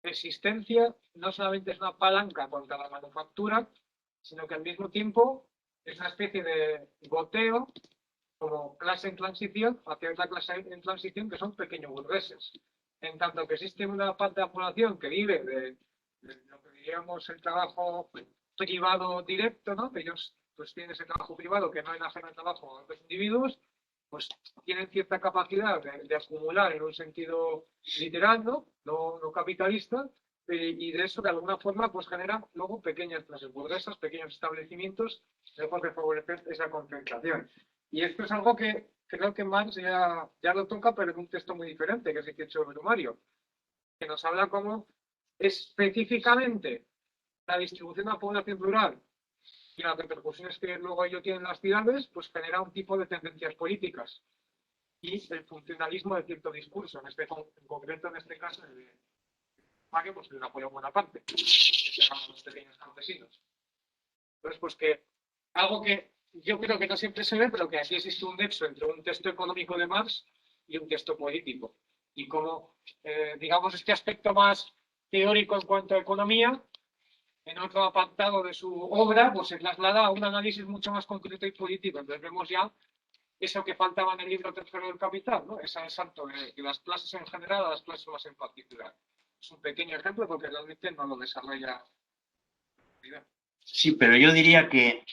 existencia no solamente es una palanca contra la manufactura, sino que al mismo tiempo es una especie de goteo como clase en transición hacia otra clase en transición que son pequeños burgueses. En tanto que existe una parte de la población que vive de lo que diríamos el trabajo privado directo, ¿no? Que ellos pues tienen ese trabajo privado que no enajena el trabajo a otros individuos, pues tienen cierta capacidad de acumular en un sentido literal, no capitalista, y de eso de alguna forma pues genera luego pequeñas clases burguesas, pequeños establecimientos, lejos de favorecer esa concentración. Y esto es algo que creo que Marx ya lo toca, pero en un texto muy diferente, que es el que he hecho Brumario, que nos habla cómo específicamente la distribución de la población rural y las repercusiones que luego ello tienen en las ciudades, pues genera un tipo de tendencias políticas y el funcionalismo de cierto discurso, en concreto en este caso de Mario, pues de Napoleón Bonaparte, que se llaman los pequeños campesinos. Entonces, pues que algo que yo creo que no siempre se ve, pero que aquí existe un nexo entre un texto económico de Marx y un texto político. Y como, digamos, este aspecto más teórico en cuanto a economía, en otro apartado de su obra, pues se traslada a un análisis mucho más concreto y político. Entonces vemos ya eso que faltaba en el libro tercero del Capital, ¿no? Ese salto de las clases en general a las clases más en particular. Es un pequeño ejemplo porque realmente no lo desarrolla. Sí, pero yo diría que,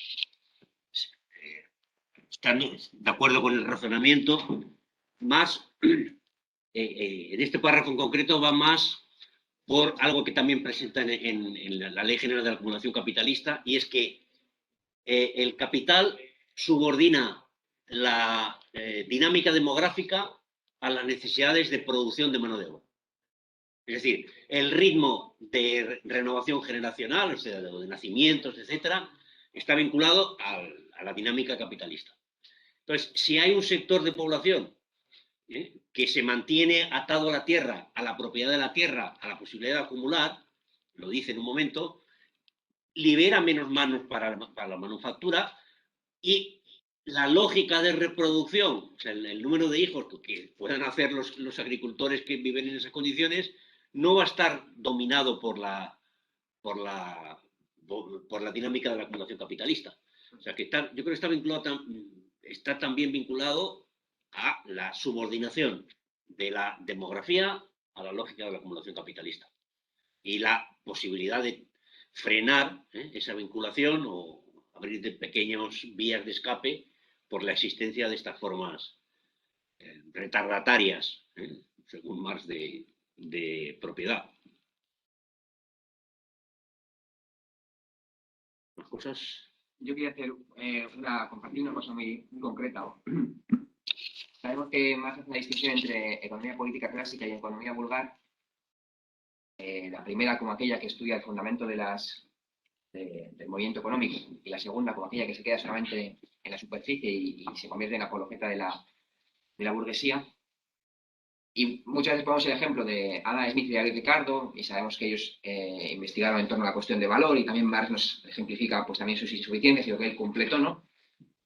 estando de acuerdo con el razonamiento, más en este párrafo en concreto va más por algo que también presenta en la Ley General de la Acumulación Capitalista, y es que el capital subordina la dinámica demográfica a las necesidades de producción de mano de obra. Es decir, el ritmo de renovación generacional, o sea, de nacimientos, etcétera, está vinculado a la dinámica capitalista. Entonces, si hay un sector de población que se mantiene atado a la tierra, a la propiedad de la tierra, a la posibilidad de acumular, lo dice en un momento, libera menos manos para la manufactura, y la lógica de reproducción, o sea, el número de hijos que puedan hacer los agricultores que viven en esas condiciones, no va a estar dominado por la dinámica de la acumulación capitalista. O sea, que yo creo que está también vinculado a la subordinación de la demografía a la lógica de la acumulación capitalista. Y la posibilidad de frenar esa vinculación o abrir de pequeños vías de escape por la existencia de estas formas retardatarias, según Marx, de propiedad. Las cosas. Yo quería compartir una cosa muy concreta. Sabemos que Marx hace una distinción entre economía política clásica y economía vulgar. La primera como aquella que estudia el fundamento del movimiento económico, y la segunda como aquella que se queda solamente en la superficie y se convierte en apologeta de la burguesía. Y muchas veces ponemos el ejemplo de Adam Smith y David Ricardo, y sabemos que ellos investigaron en torno a la cuestión de valor, y también Marx nos ejemplifica pues, también sus insuficiencias y lo que él completó, ¿no?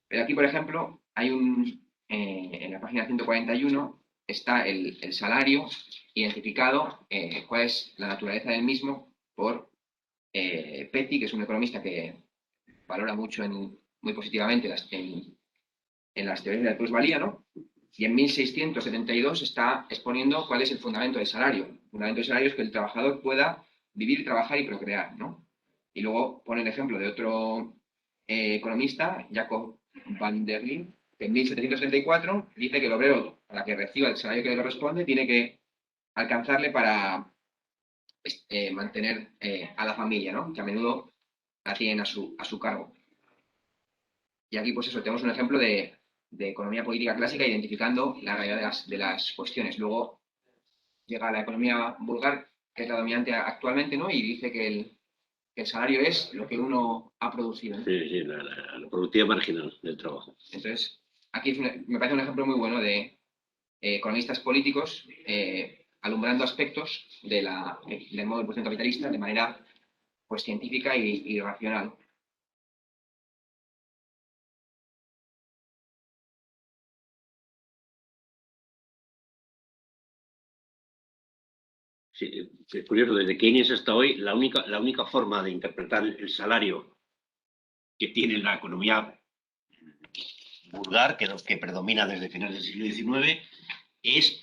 Pero aquí, por ejemplo, hay en la página 141 está el salario identificado, cuál es la naturaleza del mismo por Petty, que es un economista que valora mucho muy positivamente en las teorías de la plusvalía, ¿no? Y en 1672 está exponiendo cuál es el fundamento del salario. El fundamento del salario es que el trabajador pueda vivir, trabajar y procrear, ¿no? Y luego pone el ejemplo de otro economista, Jacob van der Linde, que en 1734 dice que el obrero, para que reciba el salario que le corresponde, tiene que alcanzarle para mantener a la familia, ¿no? Que a menudo la tienen a su cargo. Y aquí, pues eso, tenemos un ejemplo de economía política clásica identificando la realidad de las cuestiones. Luego llega la economía vulgar, que es la dominante actualmente, ¿no? Y dice que el salario es lo que uno ha producido, ¿no? Sí, la productividad marginal del trabajo. Entonces, aquí me parece un ejemplo muy bueno de economistas políticos alumbrando aspectos del modo de producción capitalista de manera pues científica y racional. Sí, es curioso, desde Keynes hasta hoy, la única forma de interpretar el salario que tiene la economía vulgar, que predomina desde finales del siglo XIX, es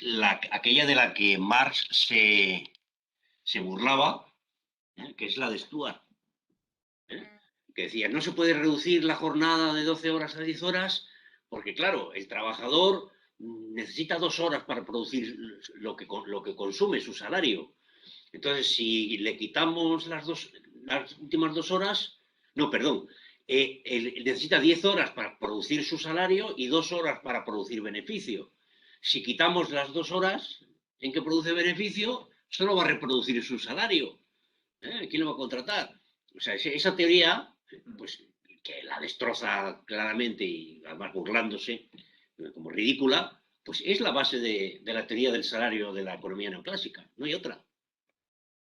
aquella de la que Marx se burlaba, que es la de Stuart, que decía, no se puede reducir la jornada de 12 horas a 10 horas, porque claro, el trabajador necesita 2 horas para producir lo que consume, su salario. Entonces, si le quitamos las últimas 2 horas, no, perdón, él necesita 10 horas para producir su salario y 2 horas para producir beneficio. Si quitamos las 2 horas en que produce beneficio, solo va a reproducir su salario. ¿Quién lo va a contratar? O sea, esa teoría, pues, que la destroza claramente y además burlándose, como ridícula, pues es la base de la teoría del salario de la economía neoclásica, no hay otra.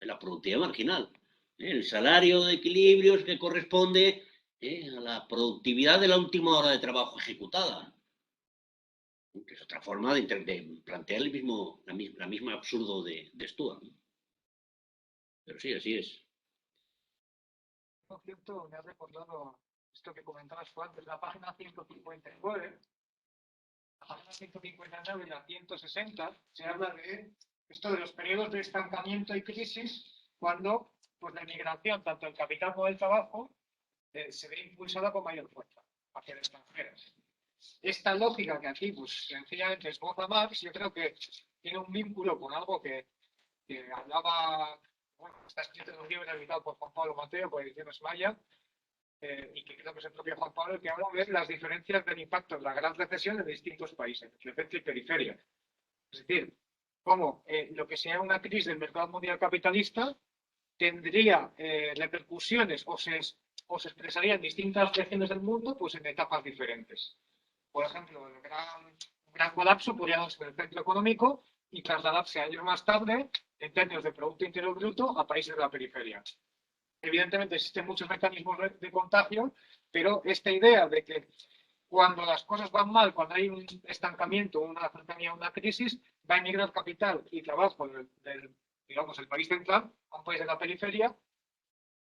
La productividad marginal. El salario de equilibrios que corresponde a la productividad de la última hora de trabajo ejecutada. Que es otra forma de plantear la misma absurdo de Stuart. Pero sí, así es. Por cierto, me has recordado esto que comentabas tú antes, la página 159. La página 159 y la 160 se habla de esto de los periodos de estancamiento y crisis cuando pues, la inmigración, tanto el capital como el trabajo, se ve impulsada con mayor fuerza hacia el extranjero. Esta lógica que aquí pues, sencillamente esboza Marx, yo creo que tiene un vínculo con algo que hablaba, bueno, está escrito en un libro editado por Juan Pablo Mateo, por Ediciones Maya, y que creo que es el propio Juan Pablo el que habla de las diferencias del impacto de la gran recesión en distintos países, de centro y periferia. Es decir, cómo lo que sea una crisis del mercado mundial capitalista tendría repercusiones o se expresaría en distintas regiones del mundo pues en etapas diferentes. Por ejemplo, el gran colapso podría darse en el centro económico y trasladarse años más tarde, en términos de Producto Interior Bruto, a países de la periferia. Evidentemente existen muchos mecanismos de contagio, pero esta idea de que cuando las cosas van mal, cuando hay un estancamiento, una cercanía, una crisis, va a emigrar capital y trabajo digamos, el país central a un país de la periferia,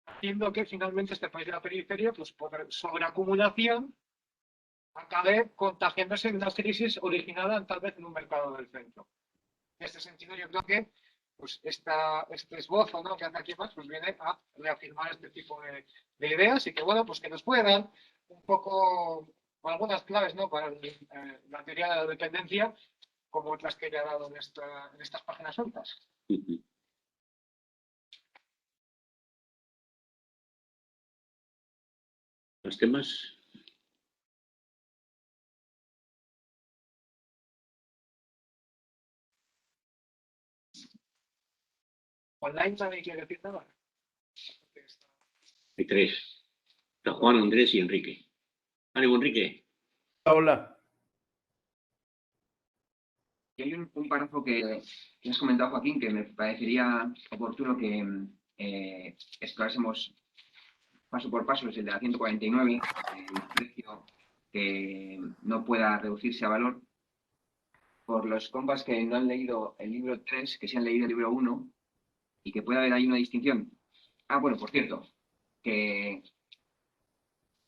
haciendo que finalmente este país de la periferia, pues por sobreacumulación, acabe contagiándose de una crisis originada tal vez en un mercado del centro. En este sentido, yo creo que pues este esbozo, ¿no?, que hace aquí más, pues viene a reafirmar este tipo de ideas y que, bueno, pues que nos puede dar un poco algunas claves, ¿no?, para la teoría de la dependencia, como otras que ya he dado en estas páginas sueltas. ¿Los temas? Online nadie quiere decir nada. Hay 3. Está Juan, Andrés y Enrique. Ánimo, Enrique. Hola. Y hay un párrafo que has comentado, Joaquín, que me parecería oportuno que explorásemos paso por paso, es el de la 149, el precio que no pueda reducirse a valor. Por los compas que no han leído el libro 3, que sí han leído el libro 1, y que pueda haber ahí una distinción. Ah, bueno, por cierto, que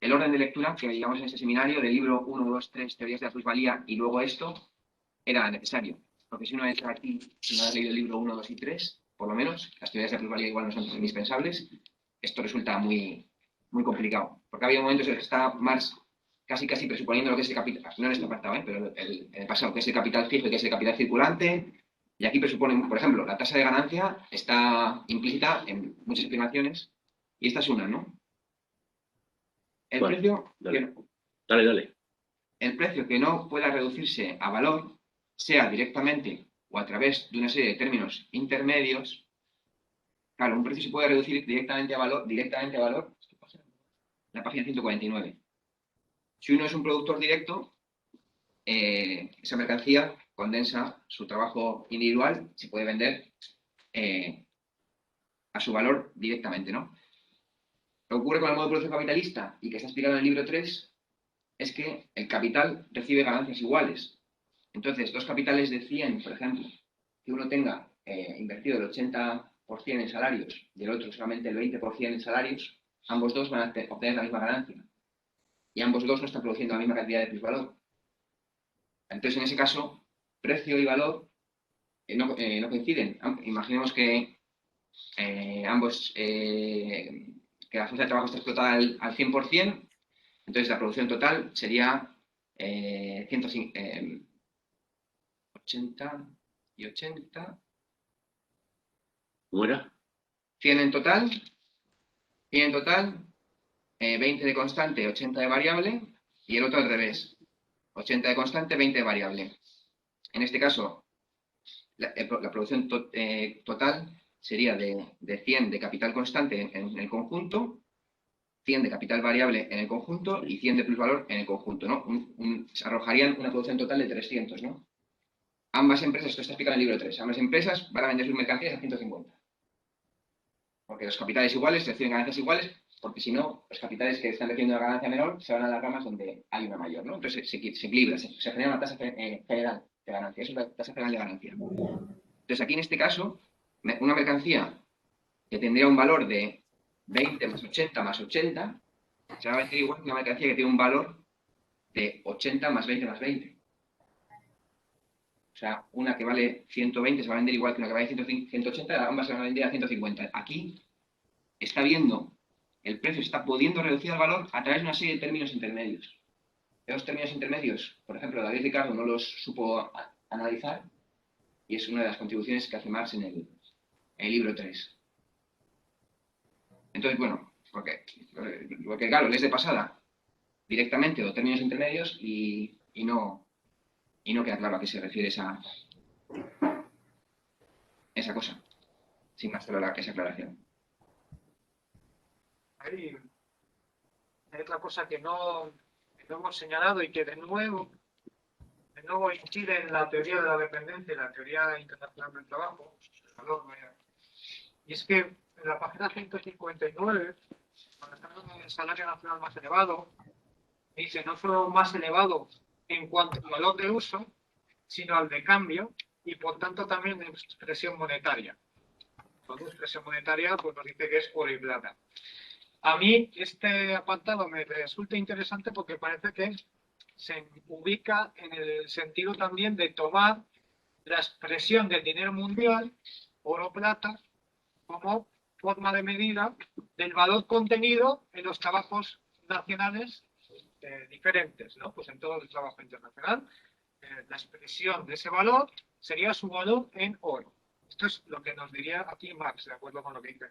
el orden de lectura que llevamos en ese seminario, del libro 1, 2, 3, teorías de la plusvalía, y luego esto, era necesario. Porque si uno entra aquí, si no ha leído el libro 1, 2 y 3, por lo menos, las teorías de la plusvalía igual no son indispensables, esto resulta muy muy complicado. Porque ha habido momentos en los que está Marx casi presuponiendo lo que es el capital, no en este apartado, pero en el pasado, que es el capital fijo y que es el capital circulante. Y aquí presuponen, por ejemplo, la tasa de ganancia está implícita en muchas afirmaciones, y esta es una, ¿no? El Vale, precio dale. Dale. el precio que no pueda reducirse a valor, sea directamente o a través de una serie de términos intermedios. Claro, un precio se puede reducir directamente a valor, la página 149. Si uno es un productor directo, esa mercancía condensa su trabajo individual, se puede vender a su valor directamente, ¿no? Lo que ocurre con el modo de producción capitalista y que está explicado en el libro 3 es que el capital recibe ganancias iguales. Entonces, dos capitales de 100, por ejemplo, que uno tenga invertido el 80% en salarios y el otro solamente el 20% en salarios, ambos dos van a obtener la misma ganancia. Y ambos dos no están produciendo la misma cantidad de plusvalor. Entonces, en ese caso, precio y valor no coinciden. Imaginemos que ambos, que la fuerza de trabajo está explotada al 100%, entonces la producción total sería 80 y 80. ¿Cómo era? 100 en total, 20 de constante, 80 de variable, y el otro al revés, 80 de constante, 20 de variable. En este caso, la producción total sería de 100 de capital constante en el conjunto, 100 de capital variable en el conjunto y 100 de plusvalor en el conjunto, ¿no? Se arrojarían una producción total de 300, ¿no? Ambas empresas, esto está explicado en el libro 3, ambas empresas van a vender sus mercancías a 150. Porque los capitales iguales reciben ganancias iguales, porque si no, los capitales que están recibiendo una ganancia menor se van a las ramas donde hay una mayor, ¿no? Entonces se equilibra, se genera una tasa general de ganancia, eso es la tasa general de ganancia. Entonces aquí en este caso, una mercancía que tendría un valor de 20 más 80 más 80, se va a vender igual que una mercancía que tiene un valor de 80 más 20 más 20. O sea, una que vale 120 se va a vender igual que una que vale 180, ambas se van a vender a 150. Aquí está viendo, el precio está pudiendo reducir el valor a través de una serie de términos intermedios. Esos términos intermedios, por ejemplo, David Ricardo no los supo analizar, y es una de las contribuciones que hace Marx en el libro 3. Entonces, bueno, porque claro, lees de pasada directamente o términos intermedios y no queda claro a qué se refiere esa cosa, sin más esa aclaración. Hay otra cosa que no hemos señalado y que de nuevo incide en la teoría de la dependencia y la teoría internacional del trabajo, y es que en la página 159, cuando estamos en el salario nacional más elevado, dice no solo más elevado en cuanto al valor de uso, sino al de cambio y por tanto también de expresión monetaria. Cuando expresión monetaria pues nos dice que es oro y plata. A mí este apartado me resulta interesante porque parece que se ubica en el sentido también de tomar la expresión del dinero mundial, oro-plata, como forma de medida del valor contenido en los trabajos nacionales diferentes, ¿no? Pues en todo el trabajo internacional, la expresión de ese valor sería su valor en oro. Esto es lo que nos diría aquí Marx, de acuerdo con lo que dice.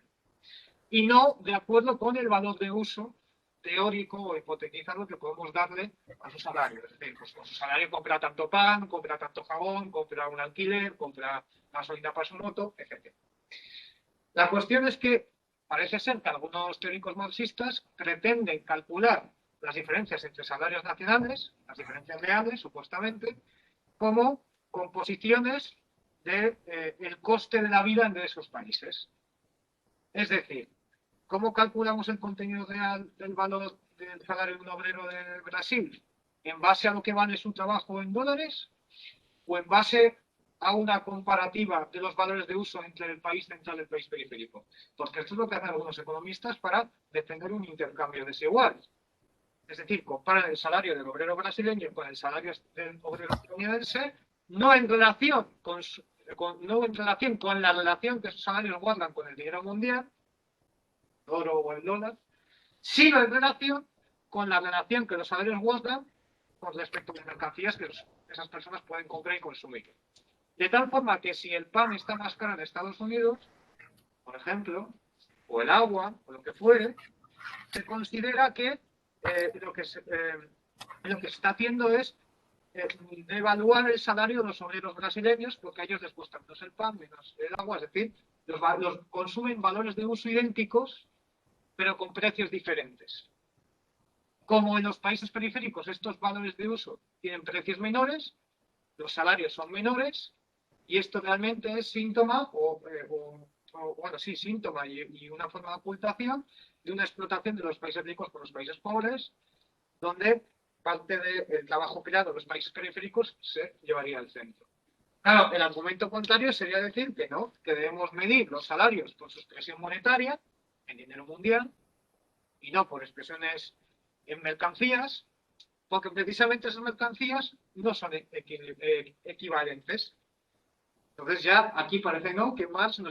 Y no de acuerdo con el valor de uso teórico o hipotetizado que podemos darle a su salario. Es decir, pues con su salario compra tanto pan, compra tanto jabón, compra un alquiler, compra gasolina para su moto, etc. La cuestión es que parece ser que algunos teóricos marxistas pretenden calcular las diferencias entre salarios nacionales, las diferencias reales, supuestamente, como composiciones del coste de la vida en esos países. Es decir, ¿cómo calculamos el contenido real del valor del salario de un obrero de Brasil? ¿En base a lo que vale su trabajo en dólares? ¿O en base a una comparativa de los valores de uso entre el país central y el país periférico? Porque esto es lo que hacen algunos economistas para defender un intercambio desigual. Es decir, comparan el salario del obrero brasileño con el salario del obrero estadounidense, no en relación con la relación que esos salarios guardan con el dinero mundial, el oro o el dólar, sino en relación con la relación que los salarios guardan con respecto a las mercancías que esas personas pueden comprar y consumir. De tal forma que si el pan está más caro en Estados Unidos, por ejemplo, o el agua, o lo que fuere, se considera que lo que se está haciendo es devaluar el salario de los obreros brasileños, porque a ellos les cuesta menos el pan, menos el agua, es decir, los consumen valores de uso idénticos, pero con precios diferentes. Como en los países periféricos estos valores de uso tienen precios menores, los salarios son menores, y esto realmente es síntoma, síntoma y una forma de ocultación de una explotación de los países ricos por los países pobres, donde parte del trabajo creado en los países periféricos se llevaría al centro. Claro, el argumento contrario sería decir que no, que debemos medir los salarios por su expresión monetaria, en dinero mundial, y no por expresiones en mercancías, porque precisamente esas mercancías no son equivalentes. Entonces ya aquí parece no que Marx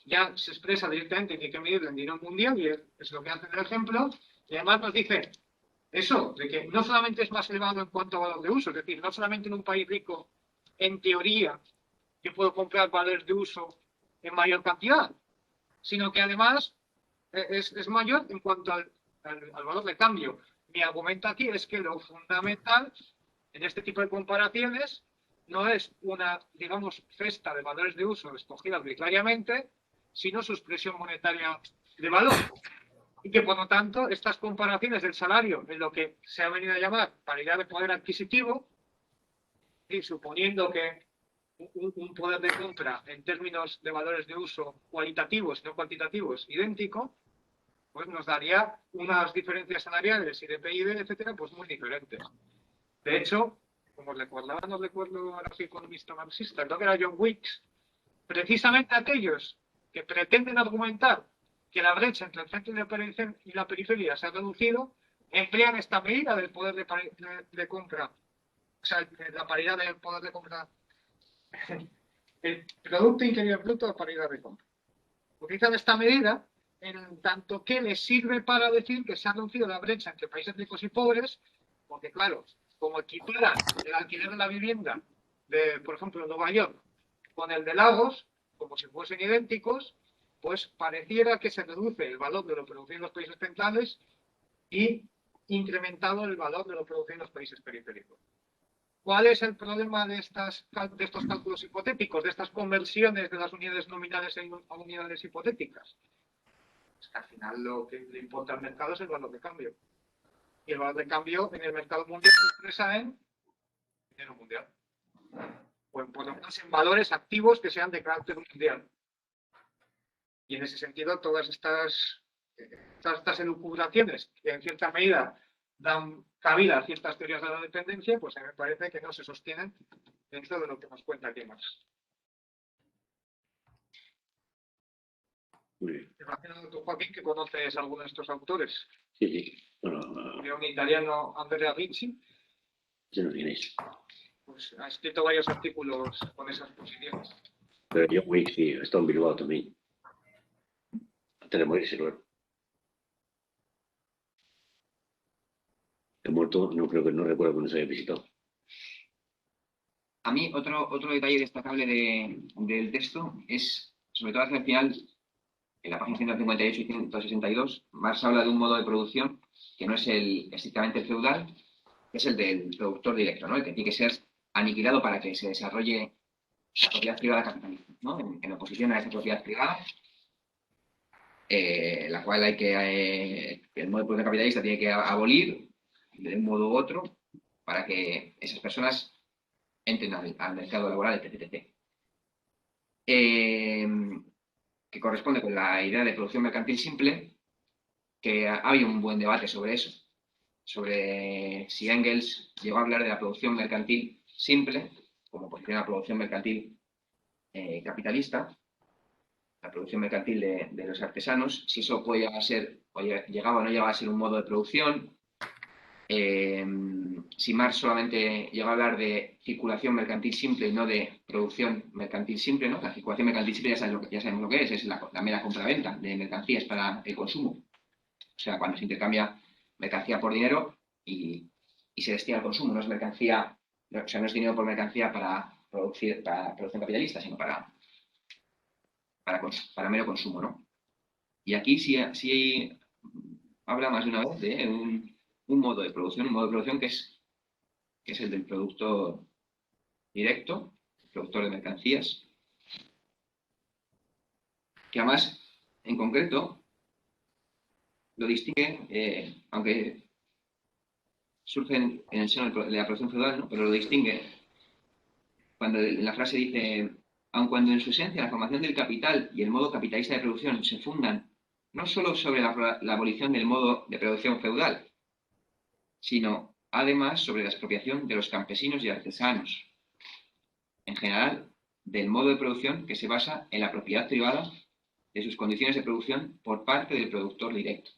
ya se expresa directamente que hay que medirlo en dinero mundial, y es lo que hace el ejemplo, y además nos dice eso, de que no solamente es más elevado en cuanto a valor de uso, es decir, no solamente en un país rico, en teoría, yo puedo comprar valores de uso en mayor cantidad, sino que además es mayor en cuanto al valor de cambio. Mi argumento aquí es que lo fundamental en este tipo de comparaciones no es una, digamos, cesta de valores de uso escogida arbitrariamente, sino su expresión monetaria de valor. Y que, por lo tanto, estas comparaciones del salario en lo que se ha venido a llamar paridad de poder adquisitivo, y suponiendo que un poder de compra en términos de valores de uso cualitativos y no cuantitativos idéntico, pues nos daría unas diferencias salariales y de PIB, etcétera, pues muy diferentes. De hecho, como no recuerdo ahora qué economista marxista, creo que era John Weeks, precisamente aquellos que pretenden argumentar que la brecha entre el centro y la periferia se ha reducido, emplean esta medida del poder de compra, o sea, la paridad del poder de compra, el Producto Interior Bruto de paridad de compra. Utilizan esta medida en tanto que les sirve para decir que se ha reducido la brecha entre países ricos y pobres, porque claro, como equiparan el alquiler de la vivienda de, por ejemplo, Nueva York con el de Lagos, como si fuesen idénticos, pues pareciera que se reduce el valor de lo producido en los países centrales y incrementado el valor de lo producido en los países periféricos. ¿Cuál es el problema de estos cálculos hipotéticos, de estas conversiones de las unidades nominales a unidades hipotéticas? Es que al final lo que le importa al mercado es el valor de cambio. Y el valor de cambio en el mercado mundial se expresa en dinero mundial. O por lo menos en valores activos que sean de carácter mundial. Y en ese sentido, todas estas elucubraciones que en cierta medida dan cabida a ciertas teorías de la dependencia, pues a mí me parece que no se sostienen dentro de lo que nos cuenta aquí Marx. Muy bien. Imagino tú, Joaquín, que conoces a alguno de estos autores. Sí, sí. Bueno, De un italiano, Andrea Ricci, ya no tienes. pues ha escrito varios artículos con esas posiciones. Pero John Wick sí, está en Bilbao también. Antes de morirse, claro. He muerto, no recuerdo que nos haya visitado. A mí, otro detalle destacable del texto es, sobre todo hacia el final, en la página 158 y 162, Marx habla de un modo de producción que no es estrictamente el feudal, que es el del productor directo, ¿no? El que tiene que ser aniquilado para que se desarrolle la propiedad privada capitalista, ¿no? En oposición a esa propiedad privada, la cual el modo de producción capitalista tiene que abolir de un modo u otro para que esas personas entren al mercado laboral del TTT. Que corresponde con la idea de producción mercantil simple, que hay un buen debate sobre eso, sobre si Engels llegó a hablar de la producción mercantil simple, como oposición a la producción mercantil capitalista, la producción mercantil de los artesanos, si eso puede llegar a ser, o llegaba o no llegaba a ser un modo de producción, si Marx solamente llegó a hablar de circulación mercantil simple y no de producción mercantil simple, ¿no? La circulación mercantil simple ya sabemos lo que es la mera compraventa de mercancías para el consumo. O sea, cuando se intercambia mercancía por dinero y se destina al consumo, no es mercancía, o sea, no es dinero por mercancía para producción capitalista, sino para mero consumo, ¿no? Y aquí sí habla más de una vez de un modo de producción que es el del productor directo, el productor de mercancías, que además, en concreto, lo distingue, aunque surge en el seno de la producción feudal, ¿no? Pero lo distingue cuando en la frase dice, aun cuando en su esencia la formación del capital y el modo capitalista de producción se fundan no solo sobre la abolición del modo de producción feudal, sino además sobre la expropiación de los campesinos y artesanos, en general, del modo de producción que se basa en la propiedad privada de sus condiciones de producción por parte del productor directo.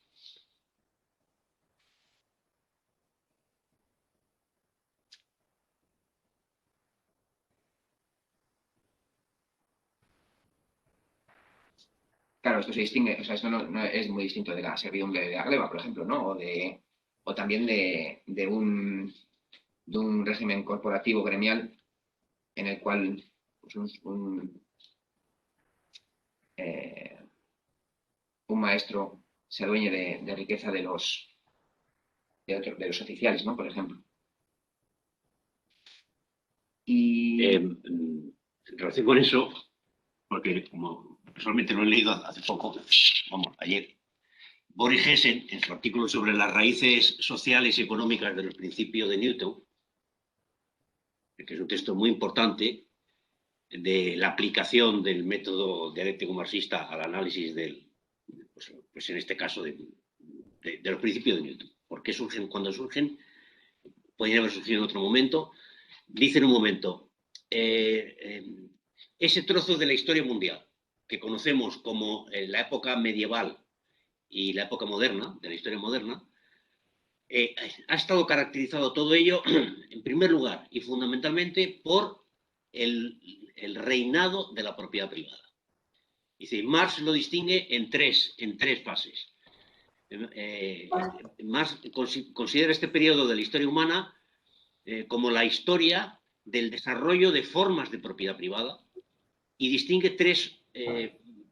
Claro, esto se distingue, o sea, esto no es muy distinto de la servidumbre de la gleba, por ejemplo, ¿no? O también de un régimen corporativo gremial en el cual pues, un maestro se adueñe de riqueza de los oficiales, ¿no? Por ejemplo. En relación con eso, porque como personalmente lo he leído hace poco, vamos, ayer, Boris Hessen, en su artículo sobre las raíces sociales y económicas de los principios de Newton, que es un texto muy importante de la aplicación del método dialéctico marxista al análisis pues en este caso, de los principios de Newton. ¿Por qué surgen cuando surgen? Podrían haber surgido en otro momento. Dice en un momento, ese trozo de la historia mundial que conocemos como la época medieval y la época moderna, de la historia moderna, ha estado caracterizado todo ello, en primer lugar y fundamentalmente, por el reinado de la propiedad privada. Dice, Marx lo distingue en tres fases. Marx considera este periodo de la historia humana como la historia del desarrollo de formas de propiedad privada y distingue tres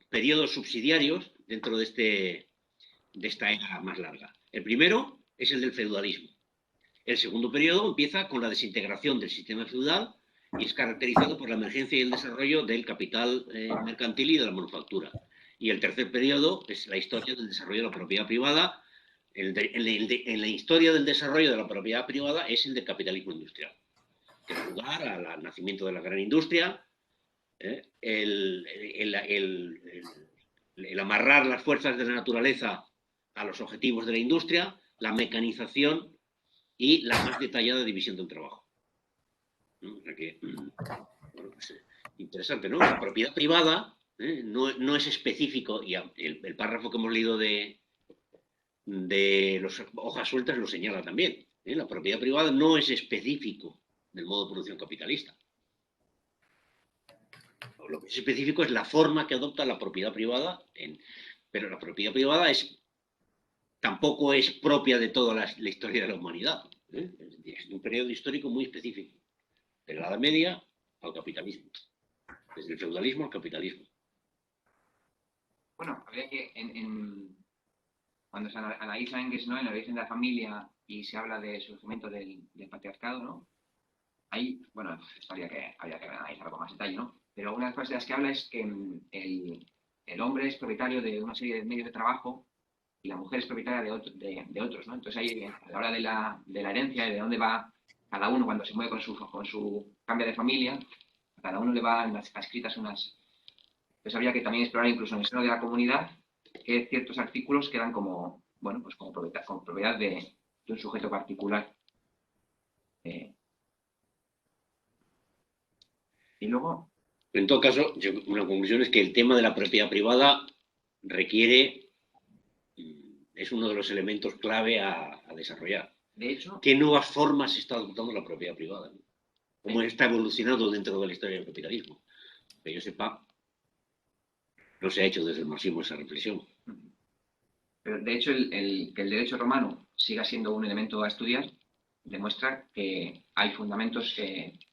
periodos subsidiarios dentro de esta era más larga. El primero es el del feudalismo. El segundo periodo empieza con la desintegración del sistema feudal y es caracterizado por la emergencia y el desarrollo del capital mercantil y de la manufactura. Y el tercer periodo es la historia del desarrollo de la propiedad privada. En la historia del desarrollo de la propiedad privada es el del capitalismo industrial, que da lugar al nacimiento de la gran industria, el amarrar las fuerzas de la naturaleza a los objetivos de la industria, la mecanización y la más detallada división del trabajo. ¿No? O sea que, bueno, pues, interesante, ¿no? La propiedad privada no es específico, y el párrafo que hemos leído de las hojas sueltas lo señala también. La propiedad privada no es específico del modo de producción capitalista. Lo que es específico es la forma que adopta la propiedad privada, pero la propiedad privada tampoco es propia de toda la historia de la humanidad. Es un periodo histórico muy específico, de la Edad Media al capitalismo, desde el feudalismo al capitalismo. Bueno, habría que, cuando se analiza Engels, ¿no?, en el origen de la familia y se habla del surgimiento del patriarcado, ¿no? Ahí, bueno, esto habría que analizarlo con más detalle, ¿no? Pero una de las cosas de las que habla es que el hombre es propietario de una serie de medios de trabajo y la mujer es propietaria de otros, ¿no? Entonces ahí, a la hora de la herencia y de dónde va cada uno cuando se mueve con su cambio de familia, a cada uno le van escritas unas... Entonces habría que también explorar incluso en el seno de la comunidad que ciertos artículos quedan como, bueno, pues como propiedad de un sujeto particular. Y luego... En todo caso, una conclusión es que el tema de la propiedad privada es uno de los elementos clave a desarrollar. De hecho, ¿qué nuevas formas está adoptando la propiedad privada? ¿Cómo está evolucionando dentro de la historia del capitalismo? Que yo sepa, no se ha hecho desde el marxismo esa reflexión. Pero de hecho, que el derecho romano siga siendo un elemento a estudiar demuestra que hay fundamentos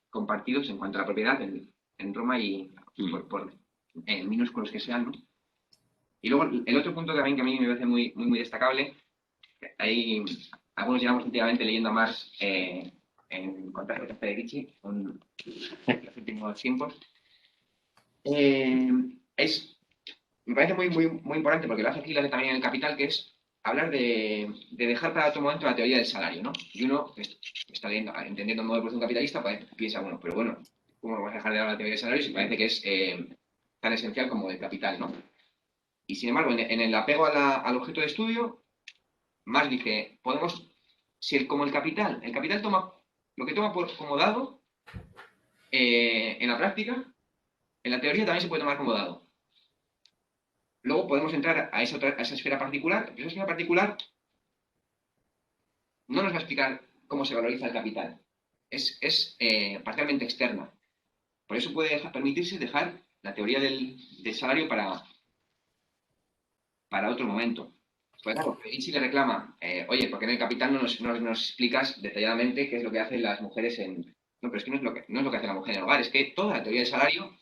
compartidos en cuanto a la propiedad en Roma y por minúsculos que sean, ¿no? Y luego el otro punto también que a mí me parece muy destacable, hay algunos llevamos últimamente leyendo a Marx en contacto con Federici en los últimos tiempos. Me parece muy importante porque lo hace aquí también en el Capital, que es hablar de dejar para otro momento la teoría del salario, ¿no? Y uno que está leyendo, entendiendo el modelo de producción capitalista, pues, piensa, bueno, pero bueno, ¿cómo vamos a dejar de hablar de la teoría del salario si parece que es tan esencial como el capital, ¿no? Y sin embargo, en el apego al objeto de estudio, Marx dice, podemos, como el capital toma lo que toma como dado, en la práctica, en la teoría también se puede tomar como dado. Luego podemos entrar a esa esfera particular, pero esa esfera particular no nos va a explicar cómo se valoriza el capital. Es parcialmente externa. Por eso puede permitirse dejar la teoría del salario para otro momento. Pues claro, Federici le reclama, oye, ¿por qué en el capital no nos explicas detalladamente qué es lo que hacen las mujeres en... No, pero es que no es lo que hace la mujer en el hogar, es que toda la teoría del salario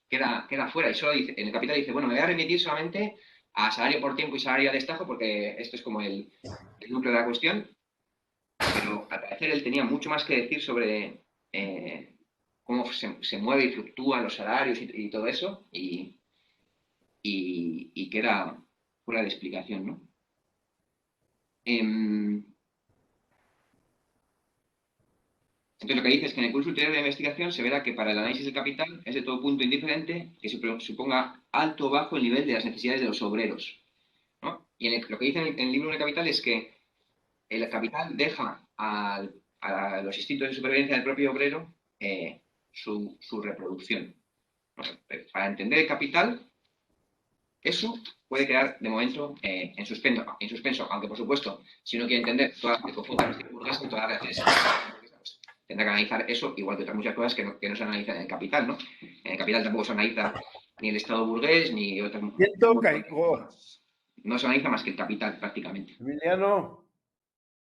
queda fuera. Y solo dice, en el capital dice, bueno, me voy a remitir solamente a salario por tiempo y salario a destajo, porque esto es como el núcleo de la cuestión. Pero al parecer él tenía mucho más que decir sobre cómo se mueve y fluctúan los salarios y todo eso, y queda fuera de explicación, ¿no? Entonces lo que dice es que en el curso ulterior de investigación se verá que para el análisis del capital es de todo punto indiferente que suponga alto o bajo el nivel de las necesidades de los obreros, ¿no? Y lo que dice en el libro de capital es que el capital deja a los instintos de supervivencia del propio obrero su reproducción. Para entender el capital, eso puede quedar de momento en suspenso, aunque por supuesto, si uno quiere entender todas las confundas burguesas y todas las reacciones, pues, tendrá que analizar eso, igual que otras muchas cosas que no se analizan en el capital, ¿no? En el capital tampoco se analiza ni el Estado burgués, ni otras... No se analiza más que el capital, prácticamente. Emiliano.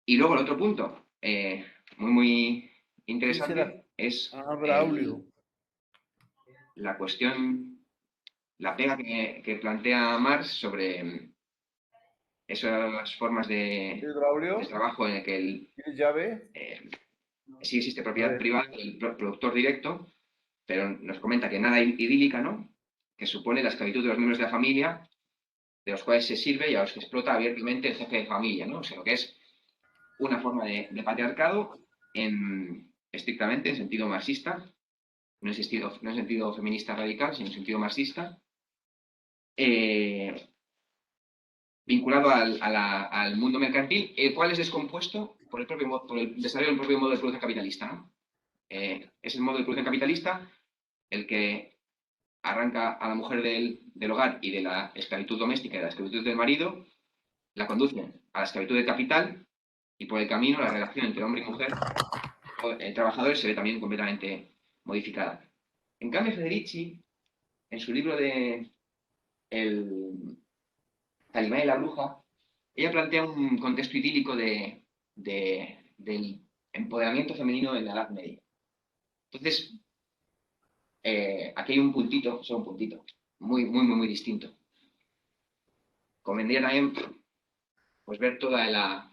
Y luego el otro punto, muy interesante, es la cuestión, la pega que plantea Marx sobre esas formas de trabajo en el que sí existe propiedad privada del productor directo, pero nos comenta que nada idílica, ¿no? Que supone la esclavitud de los miembros de la familia, de los cuales se sirve y a los que explota abiertamente el jefe de familia, ¿no? O sea, lo que es una forma de patriarcado estrictamente en sentido marxista, no en sentido feminista radical, sino en sentido marxista, vinculado al mundo mercantil, el cual es descompuesto por el desarrollo del propio modo de producción capitalista, ¿no? Es el modo de producción capitalista el que arranca a la mujer del hogar y de la esclavitud doméstica y de la esclavitud del marido, la conduce a la esclavitud del capital, y por el camino la relación entre hombre y mujer, el trabajador, se ve también completamente modificada. En cambio, Federici, en su libro de El Calimán y la bruja, ella plantea un contexto idílico del empoderamiento femenino en la Edad Media. Entonces, aquí hay un puntito, solo un puntito, muy distinto. Convendría también pues, ver toda la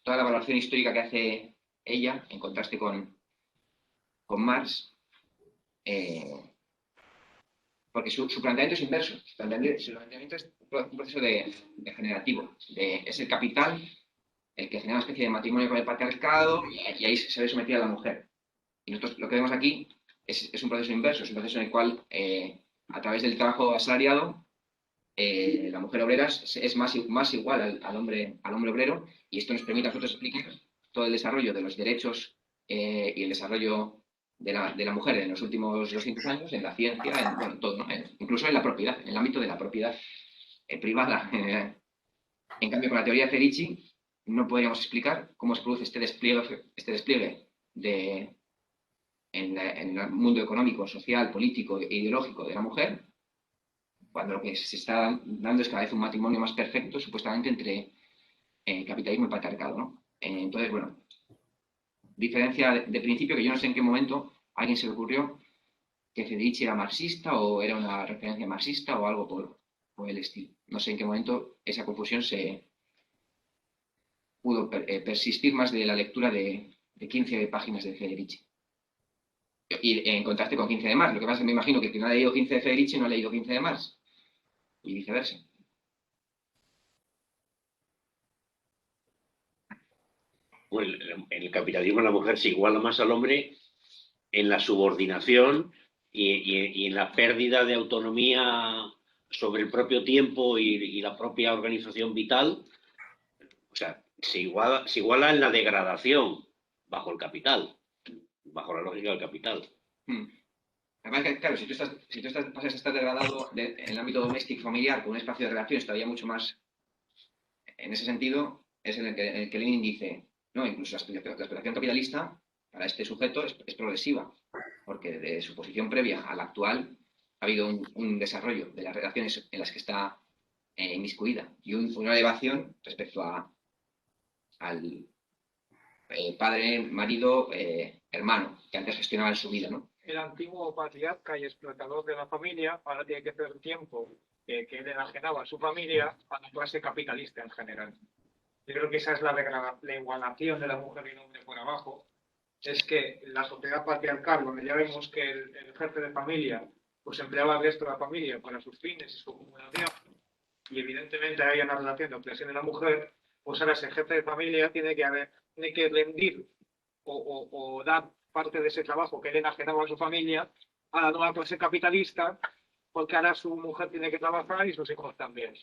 valoración histórica que hace ella, en contraste con Marx, porque su planteamiento es inverso. Su planteamiento es un proceso degenerativo. Es el capital el que genera una especie de matrimonio con el patriarcado y ahí se ve sometida a la mujer. Y nosotros lo que vemos aquí es un proceso inverso, es un proceso en el cual, a través del trabajo asalariado, la mujer obrera es más igual al hombre obrero, y esto nos permite a nosotros explicar todo el desarrollo de los derechos y el desarrollo de la mujer en los últimos 200 años, en la ciencia, en todo, ¿no? Incluso en la propiedad, en el ámbito de la propiedad privada. En cambio, con la teoría de Federici no podríamos explicar cómo se produce este despliegue en el mundo económico, social, político e ideológico de la mujer, cuando lo que se está dando es cada vez un matrimonio más perfecto, supuestamente entre capitalismo y patriarcado, ¿no? Entonces, bueno, diferencia de principio que yo no sé en qué momento a alguien se le ocurrió que Federici era marxista o era una referencia marxista o algo por el estilo. No sé en qué momento esa confusión se pudo persistir más de la lectura de 15 páginas de Federici. Y en contraste con 15 de Marx. Lo que pasa es que me imagino que quien no ha leído 15 de Federici no ha leído 15 de Marx. Y viceversa. Pues en el capitalismo la mujer se iguala más al hombre en la subordinación y en la pérdida de autonomía sobre el propio tiempo y la propia organización vital. O sea, se iguala en la degradación bajo el capital, bajo la lógica del capital. Además, claro, si tú pasas a estar degradado en el ámbito doméstico familiar con un espacio de relaciones todavía mucho más, en ese sentido, es en el que Lenin dice, no, incluso la explotación capitalista para este sujeto es progresiva, porque de su posición previa a la actual ha habido un desarrollo de las relaciones en las que está inmiscuida y una elevación respecto al padre, marido, hermano, que antes gestionaban su vida, ¿no? El antiguo patriarca y explotador de la familia ahora tiene que hacer tiempo que él enajenaba a su familia a la clase capitalista en general. Yo creo que esa es la igualación de la mujer y el hombre por abajo. Es que la sociedad patriarcal, donde ya vemos que el jefe de familia pues empleaba al resto de la familia para sus fines y su acumulación, y evidentemente hay una relación de opresión de la mujer, pues ahora ese jefe de familia tiene que rendir o dar parte de ese trabajo que él enajenaba a su familia a la nueva clase capitalista, porque ahora su mujer tiene que trabajar y sus hijos también.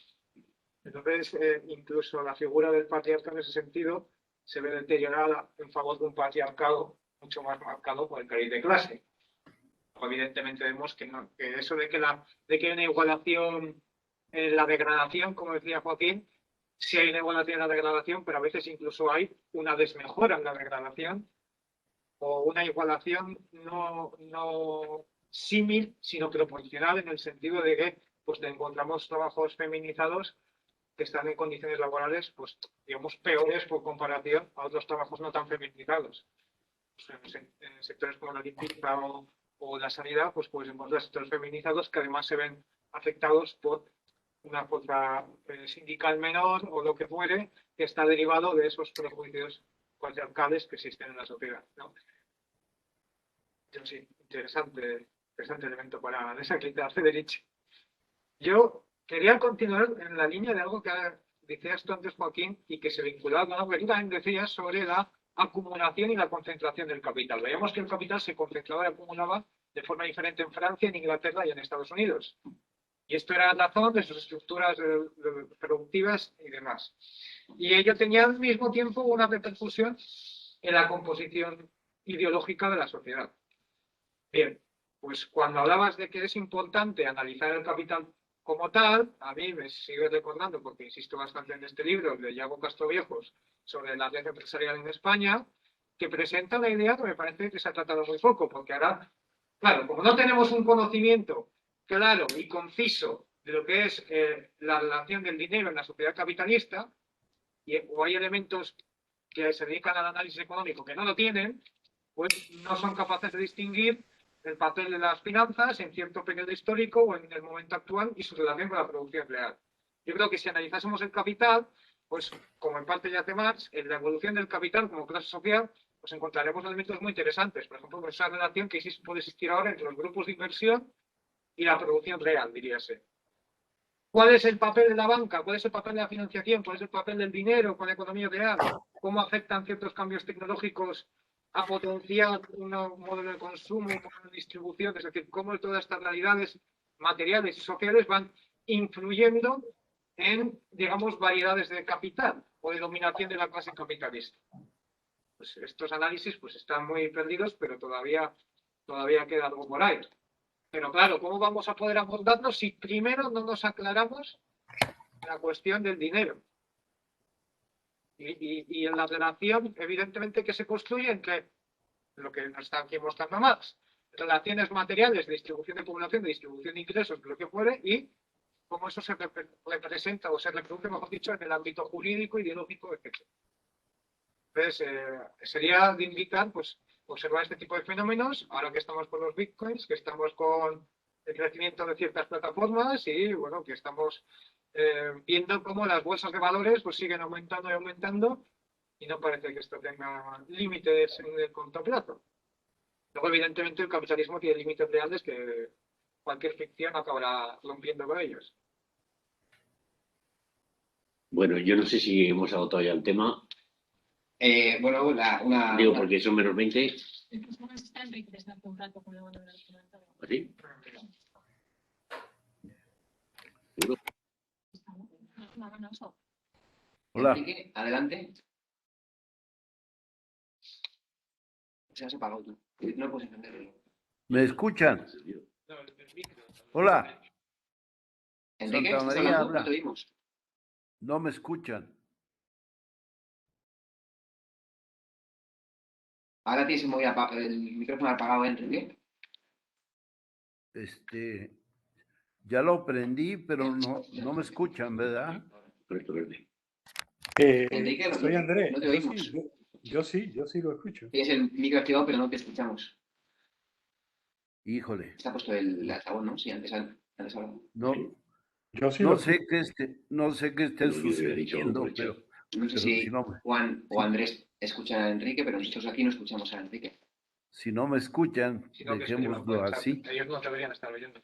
Entonces, incluso la figura del patriarca en ese sentido se ve deteriorada en favor de un patriarcado mucho más marcado por el cariz de clase. Evidentemente vemos que, no, que eso de que hay una igualación en la degradación, como decía Joaquín, sí hay una igualación en la degradación, pero a veces incluso hay una desmejora en la degradación o una igualación no símil, sino proporcional en el sentido de que pues, encontramos trabajos feminizados que están en condiciones laborales, pues, digamos, peores por comparación a otros trabajos no tan feminizados. Pues, en sectores como la limpieza o la sanidad, pues puedes encontrar sectores feminizados que además se ven afectados por una fuerza sindical menor o lo que fuere, que está derivado de esos prejuicios patriarcales que existen en la sociedad, ¿no? Sí, interesante elemento para desacreditar Federici. Yo quería continuar en la línea de algo que decías tú antes, Joaquín, y que se vinculaba con algo que tú también decías sobre la acumulación y la concentración del capital. Veíamos que el capital se concentraba y acumulaba de forma diferente en Francia, en Inglaterra y en Estados Unidos. Y esto era razón de sus estructuras productivas y demás. Y ello tenía al mismo tiempo una repercusión en la composición ideológica de la sociedad. Bien, pues cuando hablabas de que es importante analizar el capital como tal, a mí me sigue recordando, porque insisto bastante en este libro de Iago Castroviejos sobre la red empresarial en España, que presenta una idea que me parece que se ha tratado muy poco, porque ahora, claro, como no tenemos un conocimiento claro y conciso de lo que es la relación del dinero en la sociedad capitalista, o hay elementos que se dedican al análisis económico que no lo tienen, pues no son capaces de distinguir el papel de las finanzas en cierto periodo histórico o en el momento actual y su relación con la producción real. Yo creo que si analizásemos el capital, pues como en parte ya hace Marx, en la evolución del capital como clase social, pues encontraremos elementos muy interesantes. Por ejemplo, esa relación que puede existir ahora entre los grupos de inversión y la producción real, diríase. ¿Cuál es el papel de la banca? ¿Cuál es el papel de la financiación? ¿Cuál es el papel del dinero con la economía real? ¿Cómo afectan ciertos cambios tecnológicos a potenciar un modelo de consumo, un modelo de distribución? Es decir, cómo todas estas realidades materiales y sociales van influyendo en, digamos, variedades de capital o de dominación de la clase capitalista. Pues estos análisis pues, están muy perdidos, pero todavía queda algo por ahí. Pero claro, ¿cómo vamos a poder abordarlo si primero no nos aclaramos la cuestión del dinero? Y en la relación, evidentemente, que se construye entre lo que nos está aquí mostrando Marx, relaciones materiales de distribución de población, de distribución de ingresos, de lo que fuere, y cómo eso se representa o se reproduce, mejor dicho, en el ámbito jurídico, ideológico, etc. Entonces, sería de invitar, pues, observar este tipo de fenómenos, ahora que estamos con los bitcoins, que estamos con el crecimiento de ciertas plataformas y, bueno, que estamos viendo cómo las bolsas de valores pues siguen aumentando y aumentando y no parece que esto tenga límites en el corto plazo. Luego, evidentemente, el capitalismo tiene límites reales que cualquier ficción acabará rompiendo con ellos. Bueno, yo no sé si hemos agotado ya el tema. Bueno, Digo, porque son menos 20. Está Enrique desde hace un rato con el manual del comentario. ¿Así? ¿Seguro? No, eso. Hola. Enrique, adelante. Se has apagado tú. No puedes encenderlo. ¿Me escuchan? No, el micro. Hola. Enrique, Santa ¿estás María hablando? habla. No te oímos. No me escuchan. Ahora tienes el micrófono apagado, Enrique. Ya lo prendí, pero no me escuchan, ¿verdad? Correcto, verde. Enrique, Soy Andrés. no te oímos. Yo sí lo escucho. Tienes el micro activado, pero no te escuchamos. Híjole. Está puesto el altavoz, ¿no? Sí, antes hablaba. No, Yo sí no lo sé qué no sé qué esté No, yo hubiera dicho algo sucediendo, por el chat. No sé pero si si no me, Juan o sí. Andrés escuchan a Enrique, pero nosotros aquí no escuchamos a Enrique. si no me escuchan, Sino que escriban por dejémoslo el chat. así. Ellos no deberían estar oyendo.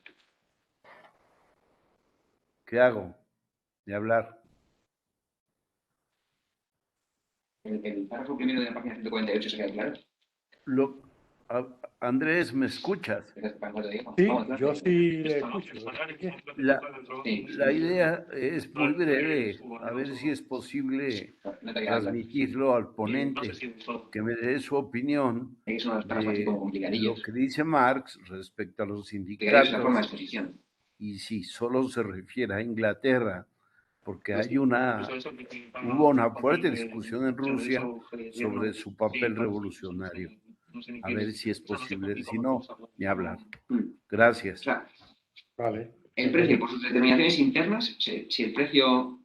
¿Qué hago? De hablar. El párrafo primero de la página 148 se queda claro. Andrés, ¿me escuchas? Sí, yo sí le escucho. La idea es muy breve, a ver si es posible No te queda claro. transmitirlo al ponente, que me dé su opinión Es uno de los párrafos así como de complicadillos. lo que dice Marx respecto a los Complicadillos es la forma de sindicatos exposición. y si solo se refiere a Inglaterra, porque hubo una fuerte discusión en Rusia sobre su papel revolucionario. A ver si es posible, si no, ni hablar. Gracias. O sea, Vale. el precio, por sus determinaciones internas, si el precio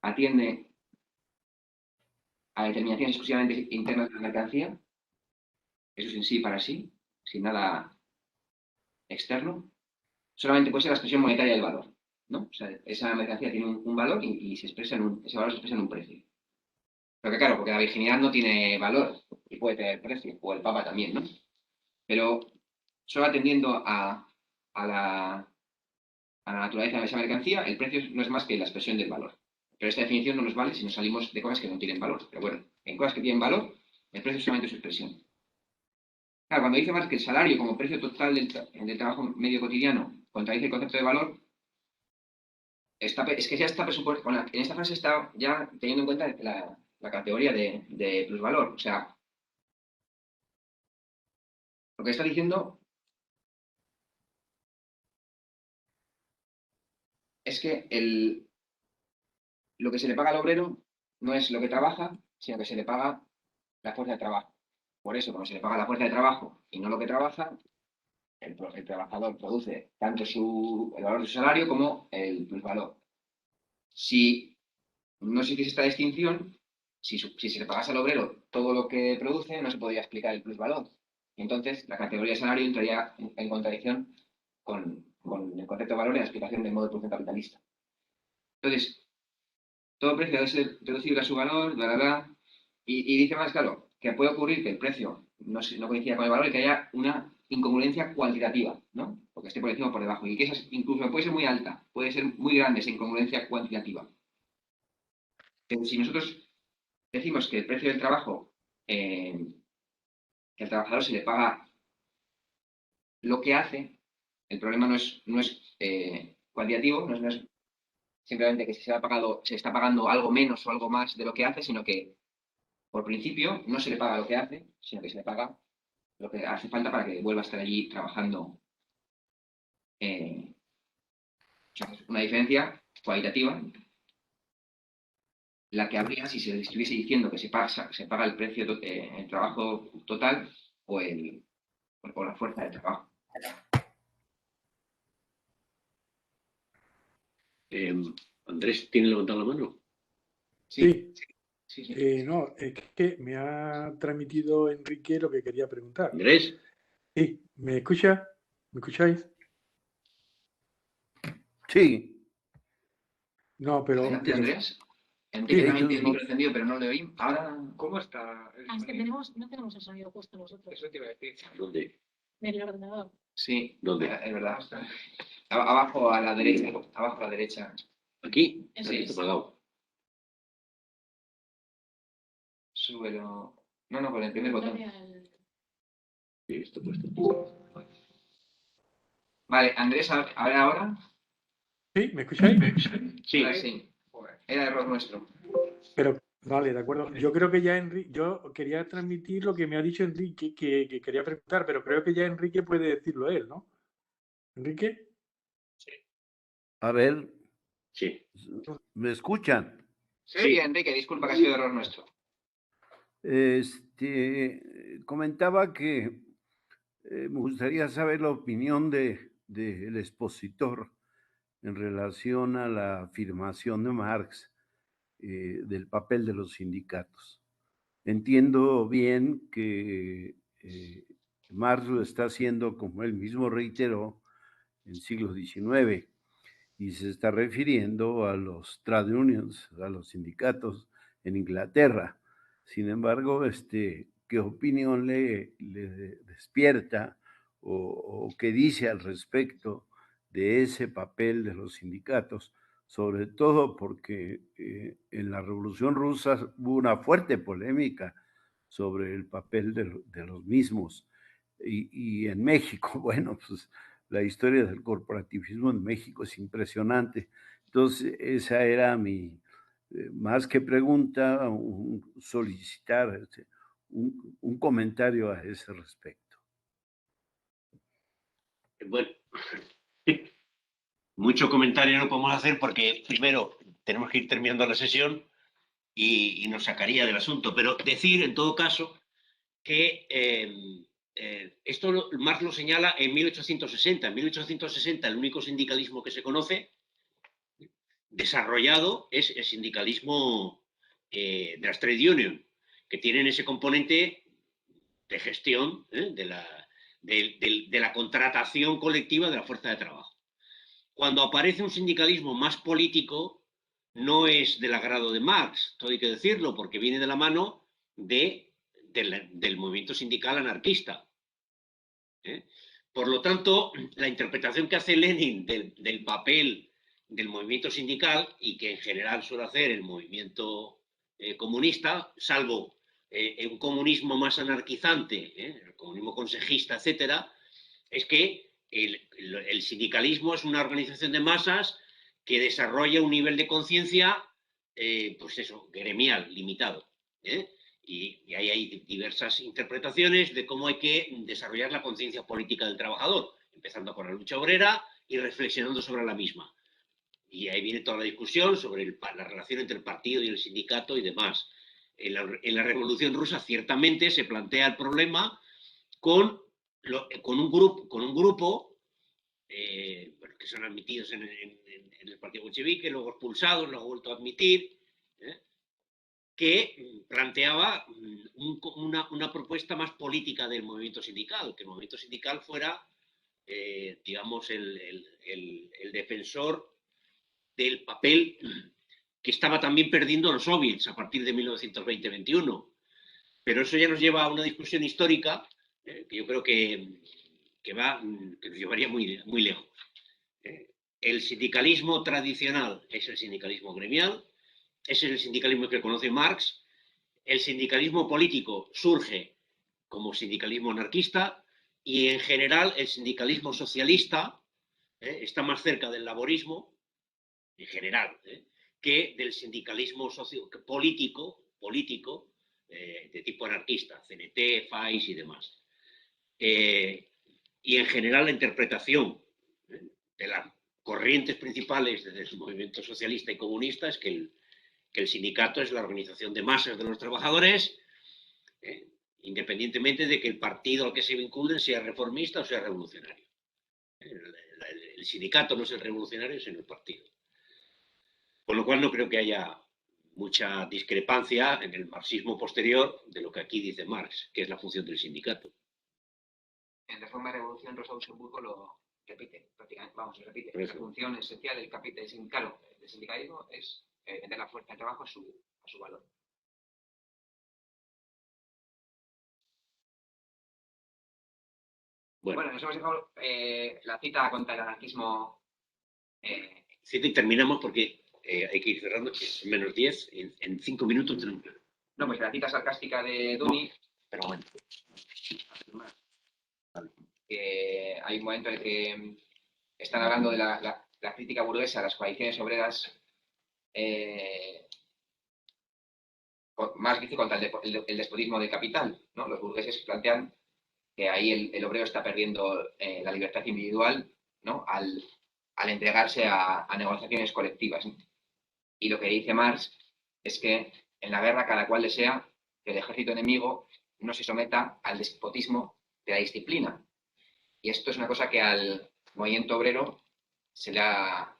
atiende a determinaciones exclusivamente internas de la mercancía, eso es en sí para sí, sin nada externo, solamente puede ser la expresión monetaria del valor, ¿no? O sea, esa mercancía tiene un valor y se expresa ese valor se expresa en un precio. Pero que claro, porque la virginidad no tiene valor y puede tener precio, o el papa también, ¿no? Pero solo atendiendo a la naturaleza de esa mercancía, el precio no es más que la expresión del valor. Pero esta definición no nos vale si nos salimos de cosas que no tienen valor. Pero bueno, en cosas que tienen valor, el precio es solamente su expresión. Claro, cuando dice Marx que el salario como precio total del trabajo medio cotidiano contradice el concepto de valor, es que ya está en esta frase está ya teniendo en cuenta la categoría de plusvalor. O sea, lo que está diciendo es que lo que se le paga al obrero no es lo que trabaja, sino que se le paga la fuerza de trabajo. Por eso, cuando se le paga la fuerza de trabajo y no lo que trabaja, el trabajador produce tanto el valor de su salario como el plusvalor. Si no se hiciese esta distinción, si se le pagase al obrero todo lo que produce, no se podría explicar el plusvalor. Y entonces la categoría de salario entraría en contradicción con el concepto de valor y la explicación del modo de producción capitalista. Entonces, todo precio debe ser reducible a su valor, bla, bla, bla. Y dice más, claro, que puede ocurrir que el precio no coincida con el valor y que haya una incongruencia cuantitativa, ¿no? Porque esté por encima o por debajo. Y que esa incluso puede ser muy alta, puede ser muy grande esa incongruencia cuantitativa. Pero si nosotros decimos que el precio del trabajo, que al trabajador se le paga lo que hace, el problema no es cuantitativo, no es simplemente que se está pagando algo menos o algo más de lo que hace, sino que por principio no se le paga lo que hace, sino que se le paga lo que hace falta para que vuelva a estar allí trabajando. O sea, es una diferencia cualitativa, la que habría si se estuviese diciendo que se paga el precio, el trabajo total o la fuerza de trabajo. Andrés, ¿tiene levantado la mano? Sí. Sí. No, es que me ha transmitido Enrique lo que quería preguntar. ¿Andrés? Sí, ¿me escucha? ¿Me escucháis? Sí. No, pero Adelante, Andrés. Enrique sí, también tiene el no- micro encendido, pero no le oí. Ahora, ¿Cómo está el Ah, es que sonido? no tenemos el sonido puesto nosotros. Eso te iba a decir. ¿Dónde? En el ordenador. sí, ¿Dónde? es verdad. Abajo a la derecha. Abajo a la derecha. ¿Aquí? Eso Aquí es. está apagado. Súbelo. No, con el primer botón. Dale al- Sí, está puesto. Vale, Andrés, a ver ahora. sí, ¿me escucháis? Sí. Ahora sí. Era error nuestro. Pero, vale, de acuerdo. Yo creo que ya Enrique, yo quería transmitir lo que me ha dicho Enrique, que quería preguntar, pero creo que ya Enrique puede decirlo él, ¿no? ¿Enrique? A ver, Sí. ¿me escuchan? Sí, Enrique, disculpa que ha sido error nuestro. Comentaba que me gustaría saber la opinión del expositor en relación a la afirmación de Marx del papel de los sindicatos. Entiendo bien que Marx lo está haciendo, como él mismo reiteró, en siglo XIX, y se está refiriendo a los trade unions, a los sindicatos en Inglaterra. Sin embargo, ¿qué opinión le despierta o qué dice al respecto de ese papel de los sindicatos? Sobre todo porque en la Revolución Rusa hubo una fuerte polémica sobre el papel de los mismos. Y en México, bueno, pues la historia del corporativismo en México es impresionante. Entonces, esa era mi, más que pregunta, solicitar un comentario a ese respecto. Bueno, mucho comentario no podemos hacer porque primero tenemos que ir terminando la sesión y nos sacaría del asunto. Pero decir, en todo caso, que esto Marx lo señala en 1860. En 1860 el único sindicalismo que se conoce desarrollado es el sindicalismo de las trade union, que tienen ese componente de gestión de la contratación colectiva de la fuerza de trabajo. Cuando aparece un sindicalismo más político, no es del agrado de Marx, todo hay que decirlo, porque viene de la mano del movimiento sindical anarquista. Por lo tanto, la interpretación que hace Lenin del papel del movimiento sindical y que en general suele hacer el movimiento comunista, salvo un comunismo más anarquizante, el comunismo consejista, etcétera, es que el sindicalismo es una organización de masas que desarrolla un nivel de conciencia, pues eso, gremial, limitado. Y ahí hay diversas interpretaciones de cómo hay que desarrollar la conciencia política del trabajador, empezando por la lucha obrera y reflexionando sobre la misma. Y ahí viene toda la discusión sobre la relación entre el partido y el sindicato y demás. En la Revolución Rusa ciertamente se plantea el problema con un grupo que son admitidos en el partido bolchevique, luego expulsados, luego vuelto a admitir, que planteaba una propuesta más política del movimiento sindical, que el movimiento sindical fuera, digamos, el defensor del papel que estaba también perdiendo los soviets a partir de 1920-21. Pero eso ya nos lleva a una discusión histórica que yo creo que nos llevaría muy, muy lejos. El sindicalismo tradicional es el sindicalismo gremial, ese es el sindicalismo que conoce Marx. El sindicalismo político surge como sindicalismo anarquista y en general el sindicalismo socialista está más cerca del laborismo, en general, que del sindicalismo político de tipo anarquista, CNT, FAIS y demás. Y en general la interpretación de las corrientes principales del movimiento socialista y comunista es que el sindicato es la organización de masas de los trabajadores, independientemente de que el partido al que se vinculen sea reformista o sea revolucionario. El sindicato no es el revolucionario, sino el partido. Con lo cual no creo que haya mucha discrepancia en el marxismo posterior de lo que aquí dice Marx, que es la función del sindicato. En Reforma y Revolución, Rosa Luxemburgo lo repite, prácticamente, vamos, lo repite. Por eso. La función esencial del sindicalismo es vender la fuerza de trabajo a su valor. Bueno, nos hemos dejado la cita contra el anarquismo. Sí, terminamos porque hay que ir cerrando, que es menos 10, en 5 minutos tenemos que... No, pues la cita sarcástica de Duni. Pero bueno. Que hay un momento en el que están hablando de la crítica burguesa a las coaliciones obreras. Marx dice contra el despotismo del capital, ¿no? Los burgueses plantean que ahí el obrero está perdiendo la libertad individual, ¿no? al entregarse a negociaciones colectivas, ¿no? Y lo que dice Marx es que en la guerra cada cual desea que el ejército enemigo no se someta al despotismo de la disciplina. Y esto es una cosa que al movimiento obrero se le ha...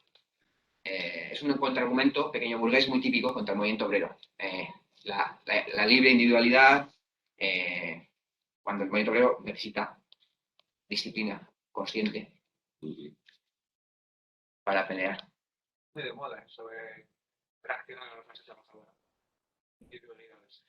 es un contraargumento pequeño burgués muy típico contra el movimiento obrero. La libre individualidad, cuando el movimiento obrero necesita disciplina consciente para pelear. Muy de moda sobre reaccionar a las clases trabajadoras. Individualidades.